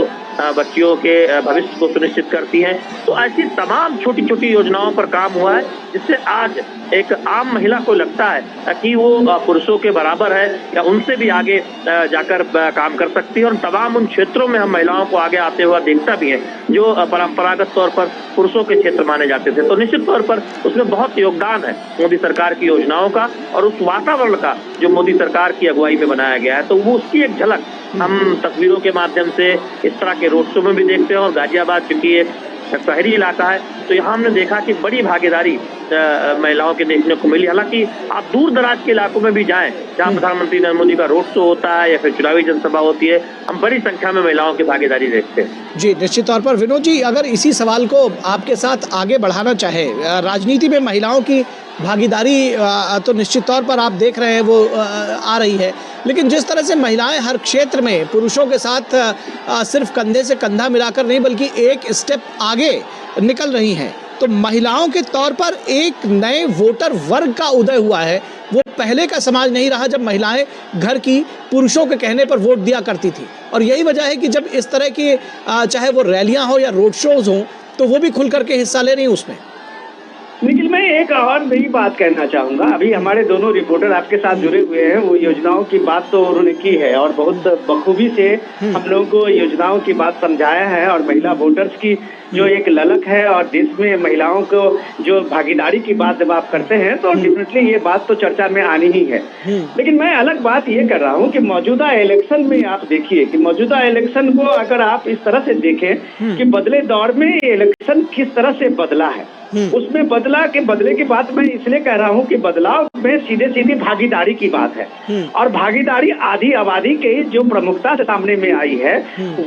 बच्चियों के भविष्य को सुनिश्चित करती हैं। तो ऐसी तमाम छोटी छोटी योजनाओं पर काम हुआ है, जिससे आज एक आम महिला को लगता है कि वो पुरुषों के बराबर है या उनसे भी आगे जाकर काम कर सकती है। और तमाम उन क्षेत्रों में हम महिलाओं को आगे आते हुए देखता भी है जो परंपरागत तौर पर पुरुषों के क्षेत्र माने जाते थे। तो निश्चित तौर पर उसमें बहुत योगदान है मोदी सरकार की योजनाओं का और उस वातावरण का जो मोदी सरकार की अगुवाई में बनाया गया है। तो वो उसकी एक झलक हम तस्वीरों के माध्यम से इस तरह के रोड शो में भी देखते हैं। और गाजियाबाद चूंकि एक शहरी इलाका है, तो यहाँ हमने देखा कि बड़ी भागीदारी महिलाओं के देखने को मिली। हालांकि आप दूर दराज के इलाकों में भी जाएं, जहाँ प्रधानमंत्री नरेंद्र मोदी का रोड शो होता है या फिर चुनावी जनसभा होती है, हम बड़ी संख्या में महिलाओं की भागीदारी देखते हैं। जी, निश्चित तौर पर विनोद जी, अगर इसी सवाल को आपके साथ आगे बढ़ाना चाहे, राजनीति में महिलाओं की भागीदारी तो निश्चित तौर पर आप देख रहे हैं वो आ रही है, लेकिन जिस तरह से महिलाएं हर क्षेत्र में पुरुषों के साथ सिर्फ कंधे से कंधा मिलाकर नहीं बल्कि एक स्टेप आगे निकल रही हैं, तो महिलाओं के तौर पर एक नए वोटर वर्ग का उदय हुआ है। वो पहले का समाज नहीं रहा जब महिलाएं घर की पुरुषों के कहने पर वोट दिया करती थी। और यही वजह है कि जब इस तरह की चाहे वो रैलियां हो या रोड शोज हों, तो वो भी खुल करके हिस्सा ले रही हैं उसमें। निखिल, मैं एक और नई बात कहना चाहूंगा। अभी हमारे दोनों रिपोर्टर आपके साथ जुड़े हुए हैं, वो योजनाओं की बात तो उन्होंने की है और बहुत बखूबी से हम लोगों को योजनाओं की बात समझाया है। और महिला वोटर्स की जो एक ललक है और देश में महिलाओं को जो भागीदारी की बात जब आप करते हैं तो डेफिनेटली ये बात तो चर्चा में आनी ही है। लेकिन मैं अलग बात ये कर रहा हूँ कि मौजूदा इलेक्शन में आप देखिए कि मौजूदा इलेक्शन को अगर आप इस तरह से देखें कि बदले दौर में ये इलेक्शन किस तरह से बदला है, उसमें बदले की बात मैं इसलिए कह रहा हूँ कि बदलाव में सीधे सीधी भागीदारी की बात है। और भागीदारी आधी आबादी के जो प्रमुखता से सामने में आई है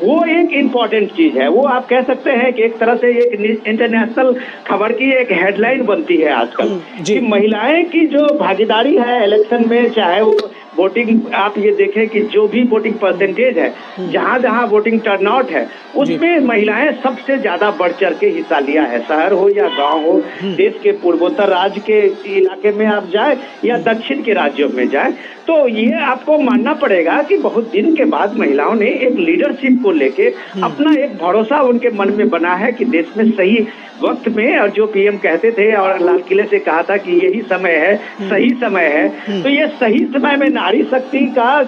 वो एक इम्पोर्टेंट चीज है। वो आप कह सकते हैं कि एक तरह से एक इंटरनेशनल खबर की एक हेडलाइन बनती है आजकल कि महिलाएं की जो भागीदारी है इलेक्शन में, चाहे वो वोटिंग आप ये देखें कि जो भी वोटिंग परसेंटेज है, जहाँ जहाँ वोटिंग टर्नआउट है, उसमें महिलाएं सबसे ज्यादा बढ़ चढ़ के हिस्सा लिया है। शहर हो या गांव हो, देश के पूर्वोत्तर राज्य के इलाके में आप जाए या दक्षिण के राज्यों में जाए, तो ये आपको मानना पड़ेगा कि बहुत दिन के बाद महिलाओं ने एक लीडरशिप को लेके अपना एक भरोसा उनके मन में बना है कि देश में सही वक्त में, और जो पीएम कहते थे और लाल किले से कहा था कि यही समय है, सही समय है, तो ये सही समय में नारी शक्ति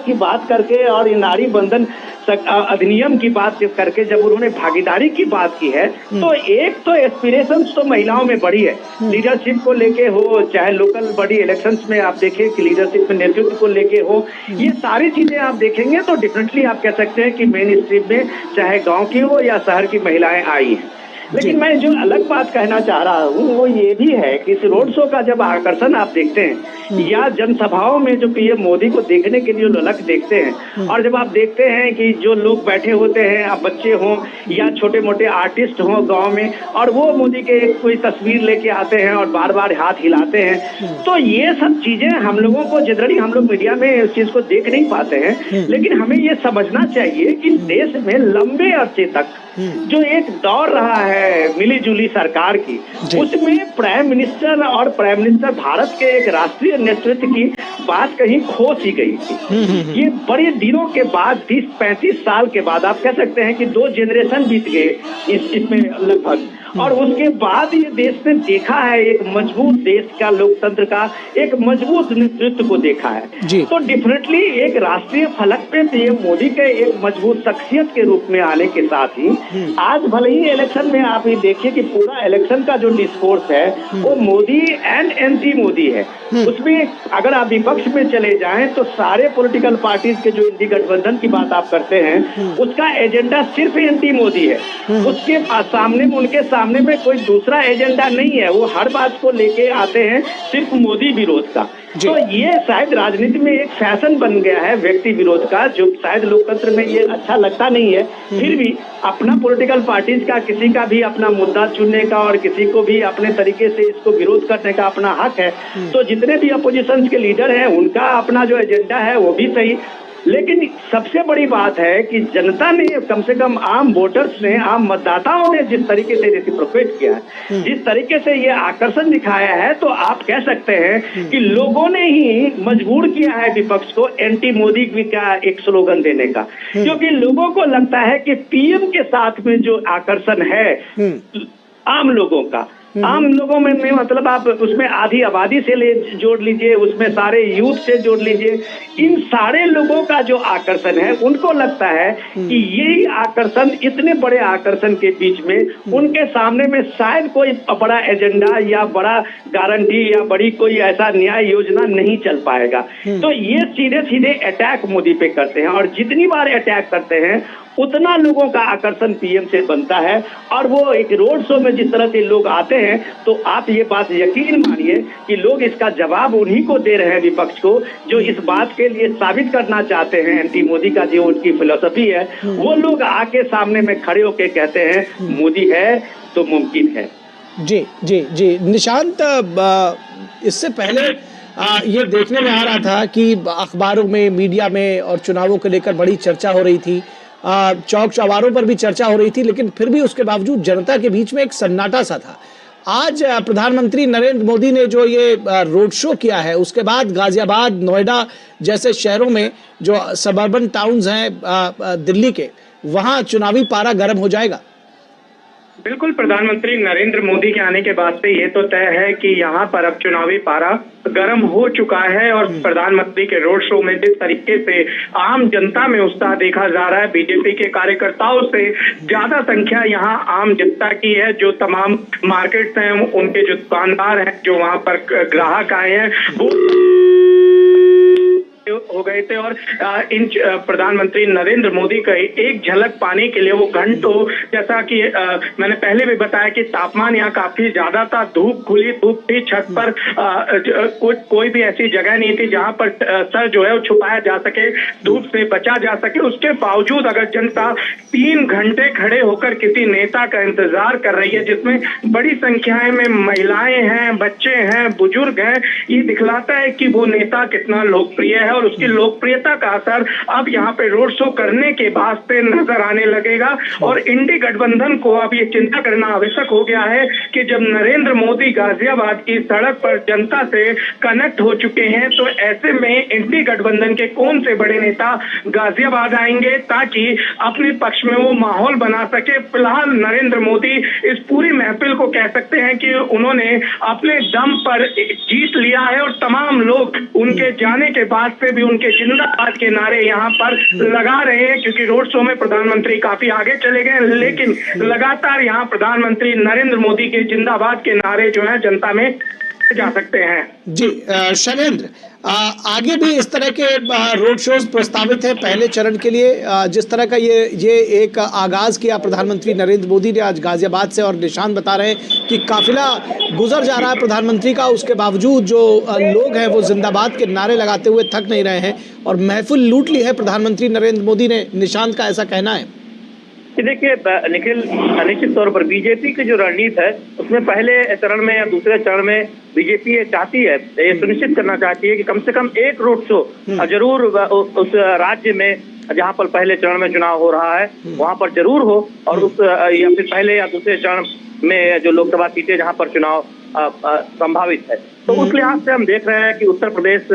की बात करके और ये नारी बंधन अधिनियम की बात करके जब उन्होंने भागीदारी की बात की है, तो एक तो एस्पिरेशन तो महिलाओं में बढ़ी है। लीडरशिप को लेके हो, चाहे लोकल बड़ी इलेक्शंस में आप देखें कि लीडरशिप में नेतृत्व को लेके हो, ये सारी चीजें आप देखेंगे तो डेफिनेटली आप कह सकते हैं कि मेन स्ट्रीम में चाहे गांव की हो या शहर की महिलाएं आई हैं। लेकिन मैं जो अलग बात कहना चाह रहा हूँ वो ये भी है कि इस रोड शो का जब आकर्षण आप देखते हैं या जनसभाओं में जो पीएम मोदी को देखने के लिए ललक देखते हैं, और जब आप देखते हैं कि जो लोग बैठे होते हैं, आप बच्चे हों या छोटे मोटे आर्टिस्ट हों गांव में, और वो मोदी के कोई तस्वीर लेके आते हैं और बार बार हाथ हिलाते हैं, तो ये सब चीजें हम लोगों को जनरली हम लोग मीडिया में इस चीज को देख नहीं पाते हैं। लेकिन हमें ये समझना चाहिए कि देश में लंबे अरसे तक जो एक दौर रहा है मिली जुली सरकार की, उसमें प्राइम मिनिस्टर भारत के एक राष्ट्रीय नेतृत्व की बात कहीं खो सी गई थी। ये बड़े दिनों के बाद 30-35 साल के बाद आप कह सकते हैं कि 2 जनरेशन बीत गए इसमें लगभग, और उसके बाद ये देश ने देखा है एक मजबूत देश का लोकतंत्र का एक मजबूत नेतृत्व को देखा है। तो डेफिनेटली एक राष्ट्रीय फलक पे पीएम मोदी के एक मजबूत शख्सियत के रूप में आने के साथ ही आज भले ही इलेक्शन में आप ये देखिए कि पूरा इलेक्शन का जो डिस्कोर्स है वो मोदी एंड एंटी मोदी है। उसमें अगर आप विपक्ष में चले जाएं तो सारे पॉलिटिकल पार्टीज के जो इंडी गठबंधन की बात आप करते हैं उसका एजेंडा सिर्फ एंटी मोदी है। उसके उनके सामने में कोई दूसरा एजेंडा नहीं है। वो हर बात को लेके आते हैं सिर्फ मोदी विरोध का। तो ये शायद राजनीति में एक फैशन बन गया है व्यक्ति विरोध का, जो शायद लोकतंत्र में ये अच्छा लगता नहीं है। फिर भी अपना पॉलिटिकल पार्टीज का किसी का भी अपना मुद्दा चुनने का और किसी को भी अपने तरीके से इसको विरोध करने का अपना हक है। तो जितने भी अपोजिशन के लीडर हैं उनका अपना जो एजेंडा है वो भी सही, लेकिन सबसे बड़ी बात है कि जनता ने, कम से कम आम वोटर्स ने, आम मतदाताओं ने जिस तरीके से रेसिप्रोकेट किया है, जिस तरीके से ये आकर्षण दिखाया है, तो आप कह सकते हैं कि लोगों ने ही मजबूर किया है विपक्ष को एंटी मोदी का एक स्लोगन देने का, क्योंकि लोगों को लगता है कि पीएम के साथ में जो आकर्षण है आम लोगों का, आम लोगों में मतलब आप उसमें आधी आबादी से जोड़ लीजिए, उसमें सारे यूथ से जोड़ लीजिए, इन सारे लोगों का जो आकर्षण है, उनको लगता है कि यही आकर्षण, इतने बड़े आकर्षण के बीच में उनके सामने में शायद कोई बड़ा एजेंडा या बड़ा गारंटी या बड़ी कोई ऐसा न्याय योजना नहीं चल पाएगा। तो ये सीधे सीधे अटैक मोदी पे करते हैं, और जितनी बार अटैक करते हैं उतना लोगों का आकर्षण पीएम से बनता है। और वो एक रोड शो में जिस तरह से लोग आते हैं, तो आप ये बात यकीन मानिए कि लोग इसका जवाब उन्हीं को दे रहे हैं, विपक्ष को, जो इस बात के लिए साबित करना चाहते हैं एंटी मोदी का जो उनकी फिलॉसफी है, वो लोग आके सामने में खड़े होके कहते हैं मोदी है तो मुमकिन है। जी जी जी निशांत, इससे पहले ये देखने में आ रहा था कि अखबारों में, मीडिया में और चुनावों को लेकर बड़ी चर्चा हो रही थी, चौक चौबारों पर भी चर्चा हो रही थी, लेकिन फिर भी उसके बावजूद जनता के बीच में एक सन्नाटा सा था। आज प्रधानमंत्री नरेंद्र मोदी ने जो ये रोड शो किया है, उसके बाद गाजियाबाद, नोएडा जैसे शहरों में, जो सबर्बन टाउन्स हैं दिल्ली के, वहां चुनावी पारा गर्म हो जाएगा। बिल्कुल, प्रधानमंत्री नरेंद्र मोदी के आने के बाद से ये तो तय है कि यहाँ पर अब चुनावी पारा गर्म हो चुका है। और प्रधानमंत्री के रोड शो में जिस तरीके से आम जनता में उत्साह देखा जा रहा है, बीजेपी के कार्यकर्ताओं से ज्यादा संख्या यहाँ आम जनता की है। जो तमाम मार्केट्स हैं, उनके जो दुकानदार हैं, जो वहाँ पर ग्राहक आए हैं, वो हो गए थे। और इन प्रधानमंत्री नरेंद्र मोदी का एक झलक पाने के लिए वो घंटों, जैसा कि मैंने पहले भी बताया कि तापमान यहाँ काफी ज्यादा था, धूप खुली धूप थी, छत पर कोई भी ऐसी जगह नहीं थी जहां पर सर जो है वो छुपाया जा सके, धूप से बचा जा सके। उसके बावजूद अगर जनता 3 घंटे खड़े होकर किसी नेता का इंतजार कर रही है, जिसमें बड़ी संख्याएं में महिलाएं हैं, बच्चे हैं, बुजुर्ग हैं, ये दिखलाता है कि वो नेता कितना लोकप्रिय है। और उसकी लोकप्रियता का असर अब यहाँ पे रोड शो करने के बाद से नजर आने लगेगा। और इंडी गठबंधन को अब ये चिंता करना आवश्यक हो गया है कि जब नरेंद्र मोदी गाजियाबाद की सड़क पर जनता से कनेक्ट हो चुके हैं, तो ऐसे में इंडी गठबंधन के कौन से बड़े नेता गाजियाबाद आएंगे ताकि अपने पक्ष में वो माहौल बना सके। फिलहाल नरेंद्र मोदी इस पूरी महफिल को कह सकते हैं कि उन्होंने अपने दम पर जीत लिया है। और तमाम लोग उनके जाने के बाद से भी उनके जिंदाबाद के नारे यहाँ पर लगा रहे हैं, क्योंकि रोड शो में प्रधानमंत्री काफी आगे चले गए, लेकिन लगातार यहाँ प्रधानमंत्री नरेंद्र मोदी के जिंदाबाद के नारे जो है जनता में जा सकते हैं। जी शैलेंद्र, आगे भी इस तरह के रोड शोज प्रस्तावित है पहले चरण के लिए? जिस तरह का ये एक आगाज किया प्रधानमंत्री नरेंद्र मोदी ने आज गाजियाबाद से, और निशान बता रहे हैं कि काफिला गुजर जा रहा है प्रधानमंत्री का, उसके बावजूद जो लोग हैं वो जिंदाबाद के नारे लगाते हुए थक नहीं रहे हैं और महफिल लूट ली है प्रधानमंत्री नरेंद्र मोदी ने, निशांत का ऐसा कहना है। देखिए निखिल, निश्चित तौर पर बीजेपी की जो रणनीति है, उसमें पहले चरण में या दूसरे चरण में बीजेपी ये चाहती है, ये सुनिश्चित करना चाहती है कि कम से कम एक रोड शो जरूर उस राज्य में जहां पर पहले चरण में चुनाव हो रहा है वहां पर जरूर हो, और उस या फिर पहले या दूसरे चरण में जो लोकसभा सीटें जहां पर चुनाव संभावित है। तो उस लिहाज से हम देख रहे हैं कि उत्तर प्रदेश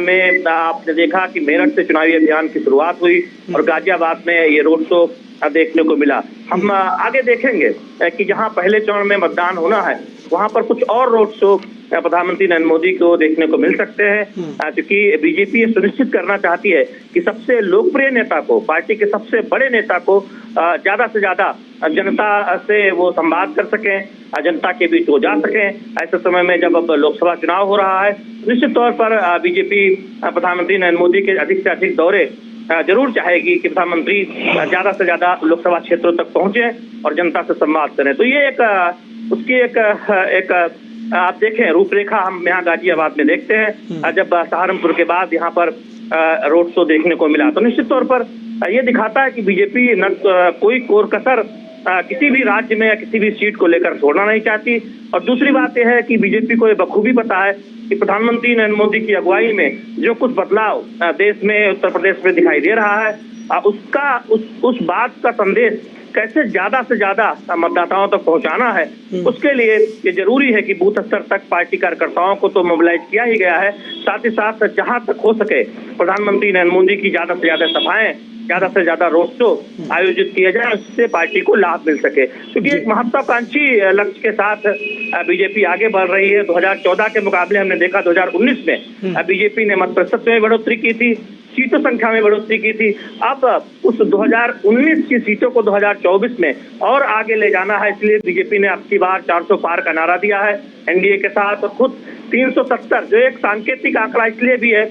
में आपने देखा कि मेरठ से चुनावी अभियान की शुरुआत हुई और गाजियाबाद में ये रोड शो देखने को मिला। हम आगे देखेंगे कि जहां पहले चरण में मतदान होना है वहां पर कुछ और रोड शो प्रधानमंत्री नरेंद्र मोदी को देखने को मिल सकते हैं, क्योंकि बीजेपी ये सुनिश्चित करना चाहती है कि सबसे लोकप्रिय नेता को, पार्टी के सबसे बड़े नेता को ज्यादा से ज्यादा जनता से वो संवाद कर सकें, जनता के बीच वो जा सकें। ऐसे समय में जब अब लोकसभा चुनाव हो रहा है, निश्चित तौर पर बीजेपी प्रधानमंत्री नरेंद्र मोदी के अधिक से अधिक दौरे जरूर चाहेगी कि प्रधानमंत्री ज्यादा से ज्यादा लोकसभा क्षेत्रों तक पहुंचे और जनता से संवाद करें। तो ये उसकी एक आप देखें रूपरेखा हम यहाँ गाजियाबाद में देखते हैं। जब सहारनपुर के बाद यहाँ पर रोड शो देखने को मिला, तो निश्चित तौर पर ये दिखाता है कि बीजेपी न कोई कोर कसर किसी भी राज्य में या किसी भी सीट को लेकर छोड़ना नहीं चाहती। और दूसरी बात यह है कि बीजेपी को ये बखूबी पता है कि प्रधानमंत्री नरेंद्र मोदी की अगुवाई में जो कुछ बदलाव देश में, उत्तर प्रदेश में दिखाई दे रहा है, उसका उस बात का संदेश कैसे ज्यादा से ज्यादा मतदाताओं तक पहुंचाना है, उसके लिए ये जरूरी है कि बूथ स्तर तक पार्टी कार्यकर्ताओं को तो मोबिलाइज किया ही गया है, साथ ही साथ जहां तक हो सके प्रधानमंत्री नरेंद्र मोदी की ज्यादा से ज्यादा सभाएं, ज्यादा से ज्यादा रोड शो आयोजित किए जाए, उससे पार्टी को लाभ मिल सके। क्योंकि एक महत्वाकांक्षी लक्ष्य के साथ बीजेपी आगे बढ़ रही है। 2014 के मुकाबले हमने देखा 2019 में बीजेपी ने मत प्रतिशत में बढ़ोतरी की थी, सीटों संख्या में बढ़ोतरी की थी। अब उस 2019 की सीटों को 2024 में और आगे ले जाना है, इसलिए बीजेपी ने अब की बार 400 पार का नारा दिया है एनडीए के साथ। और खुद 370 जो एक सांकेतिक आंकड़ा इसलिए भी है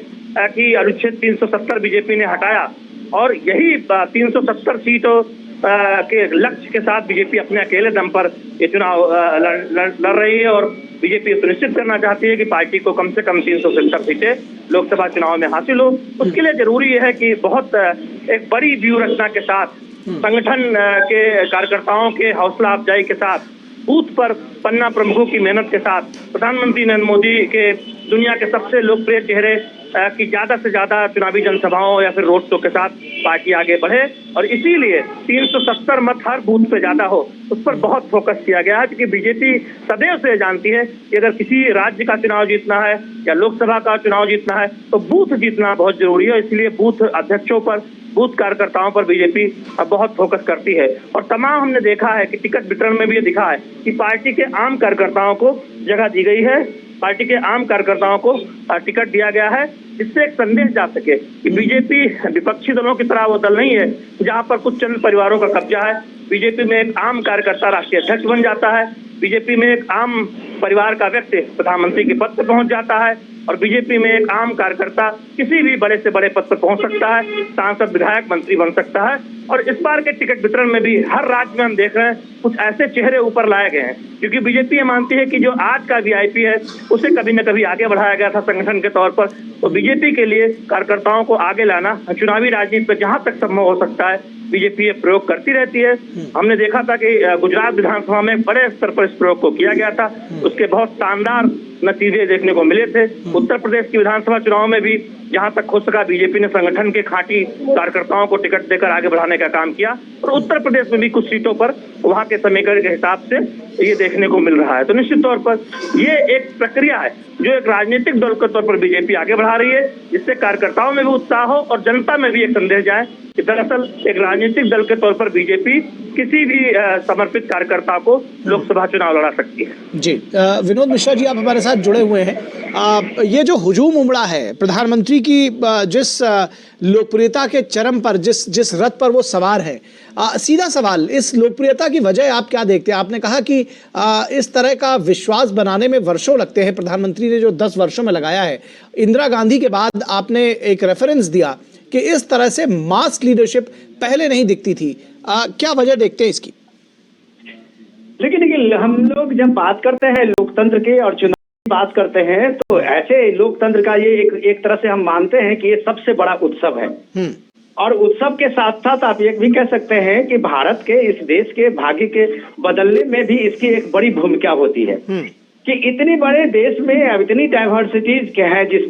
कि अनुच्छेद 370 बीजेपी ने हटाया और यही 370 सीटों के लक्ष्य के साथ बीजेपी अपने अकेले दम पर ये चुनाव लड़ रही है। और बीजेपी सुनिश्चित करना चाहती है कि पार्टी को कम से कम 370 सीटें लोकसभा चुनाव में हासिल हो। उसके लिए जरूरी है कि बहुत एक बड़ी व्यूह रचना के साथ, संगठन के कार्यकर्ताओं के हौसला अफजाई के साथ, बूथ पर पन्ना प्रमुखों की मेहनत के साथ, प्रधानमंत्री नरेंद्र मोदी के दुनिया के सबसे लोकप्रिय चेहरे की ज्यादा से ज्यादा चुनावी जनसभाओं या फिर रोड शो के साथ पार्टी आगे बढ़े। और इसीलिए 370 मत हर बूथ पे ज्यादा हो, उस पर बहुत फोकस किया गया है। क्योंकि बीजेपी सदैव से जानती है कि अगर किसी राज्य का चुनाव जीतना है या लोकसभा का चुनाव जीतना है तो बूथ जीतना बहुत जरूरी है। इसलिए बूथ अध्यक्षों पर, बूथ कार्यकर्ताओं पर बीजेपी अब बहुत फोकस करती है। और तमाम हमने देखा है कि टिकट वितरण में भी ये दिखा है कि पार्टी के आम कार्यकर्ताओं को जगह दी गई है, पार्टी के आम कार्यकर्ताओं को टिकट दिया गया है, जिससे एक संदेश जा सके कि बीजेपी विपक्षी दलों की तरह वो दल नहीं है जहां पर कुछ चंद परिवारों का कब्जा है। बीजेपी में एक आम कार्यकर्ता राष्ट्रीय अध्यक्ष बन जाता है, बीजेपी में एक आम परिवार का व्यक्ति प्रधानमंत्री के पद पर पहुंच जाता है और बीजेपी में एक आम कार्यकर्ता किसी भी बड़े से बड़े पद पर पहुंच सकता है, सांसद, विधायक, मंत्री बन सकता है। और इस बार के टिकट वितरण में भी हर राज्य में हम देख रहे हैं कुछ ऐसे चेहरे ऊपर लाए गए हैं, क्योंकि बीजेपी ये मानती है कि जो आज का वीआईपी है उसे कभी न कभी आगे बढ़ाया गया था संगठन के तौर पर। तो बीजेपी के लिए कार्यकर्ताओं को आगे लाना चुनावी राजनीति में जहां तक संभव हो सकता है बीजेपी ये प्रयोग करती रहती है। हमने देखा था कि गुजरात विधानसभा में बड़े स्तर पर इस प्रयोग को किया गया था, उसके बहुत शानदार नतीजे देखने को मिले थे। उत्तर प्रदेश की विधानसभा चुनाव में भी जहां तक हो सका बीजेपी ने संगठन के खांटी कार्यकर्ताओं को टिकट देकर आगे बढ़ाने का काम किया। और उत्तर प्रदेश में भी कुछ सीटों पर वहां के समीकरण के हिसाब से ये देखने को मिल रहा है। तो निश्चित तौर पर ये एक प्रक्रिया है जो एक राजनीतिक दल के तौर पर बीजेपी आगे बढ़ा रही है, जिससे कार्यकर्ताओं में भी उत्साह हो और जनता में भी एक संदेश जाए कि दरअसल एक राजनीतिक दल के तौर पर बीजेपी किसी भी समर्पित कार्यकर्ता को लोकसभा चुनाव लड़ा सकती है। जी, विनोद मिश्रा जी आप हमारे साथ जुड़े हुए हैं। ये जो हुजूम उमड़ा है प्रधानमंत्री की, जिस लोकप्रियता के चरम पर, जिस रथ पर वो सवार है, सीधा सवाल, इस लोकप्रियता की वजह आप क्या देखते हैं? आपने कहा कि इस तरह का विश्वास बनाने में वर्षों लगते हैं, प्रधानमंत्री ने जो 10 वर्षों में लगाया है। इंदिरा गांधी के बाद आपने एक रेफरेंस दिया कि इस तरह से मास लीडरशिप पहले नहीं दिखती थी। क्या वजह देखते हैं इसकी? लेकिन देखिए, हम लोग जब बात करते हैं लोकतंत्र के और चुनाव की बात करते हैं तो ऐसे लोकतंत्र का ये एक तरह से हम मानते हैं कि ये सबसे बड़ा उत्सव है। और उत्सव के साथ साथ आप ये भी कह सकते हैं कि भारत के, इस देश के भाग्य के बदलने में भी इसकी एक बड़ी भूमिका होती है कि इतने बड़े देश में अब इतनी डाइवर्सिटीज क्या है, जिस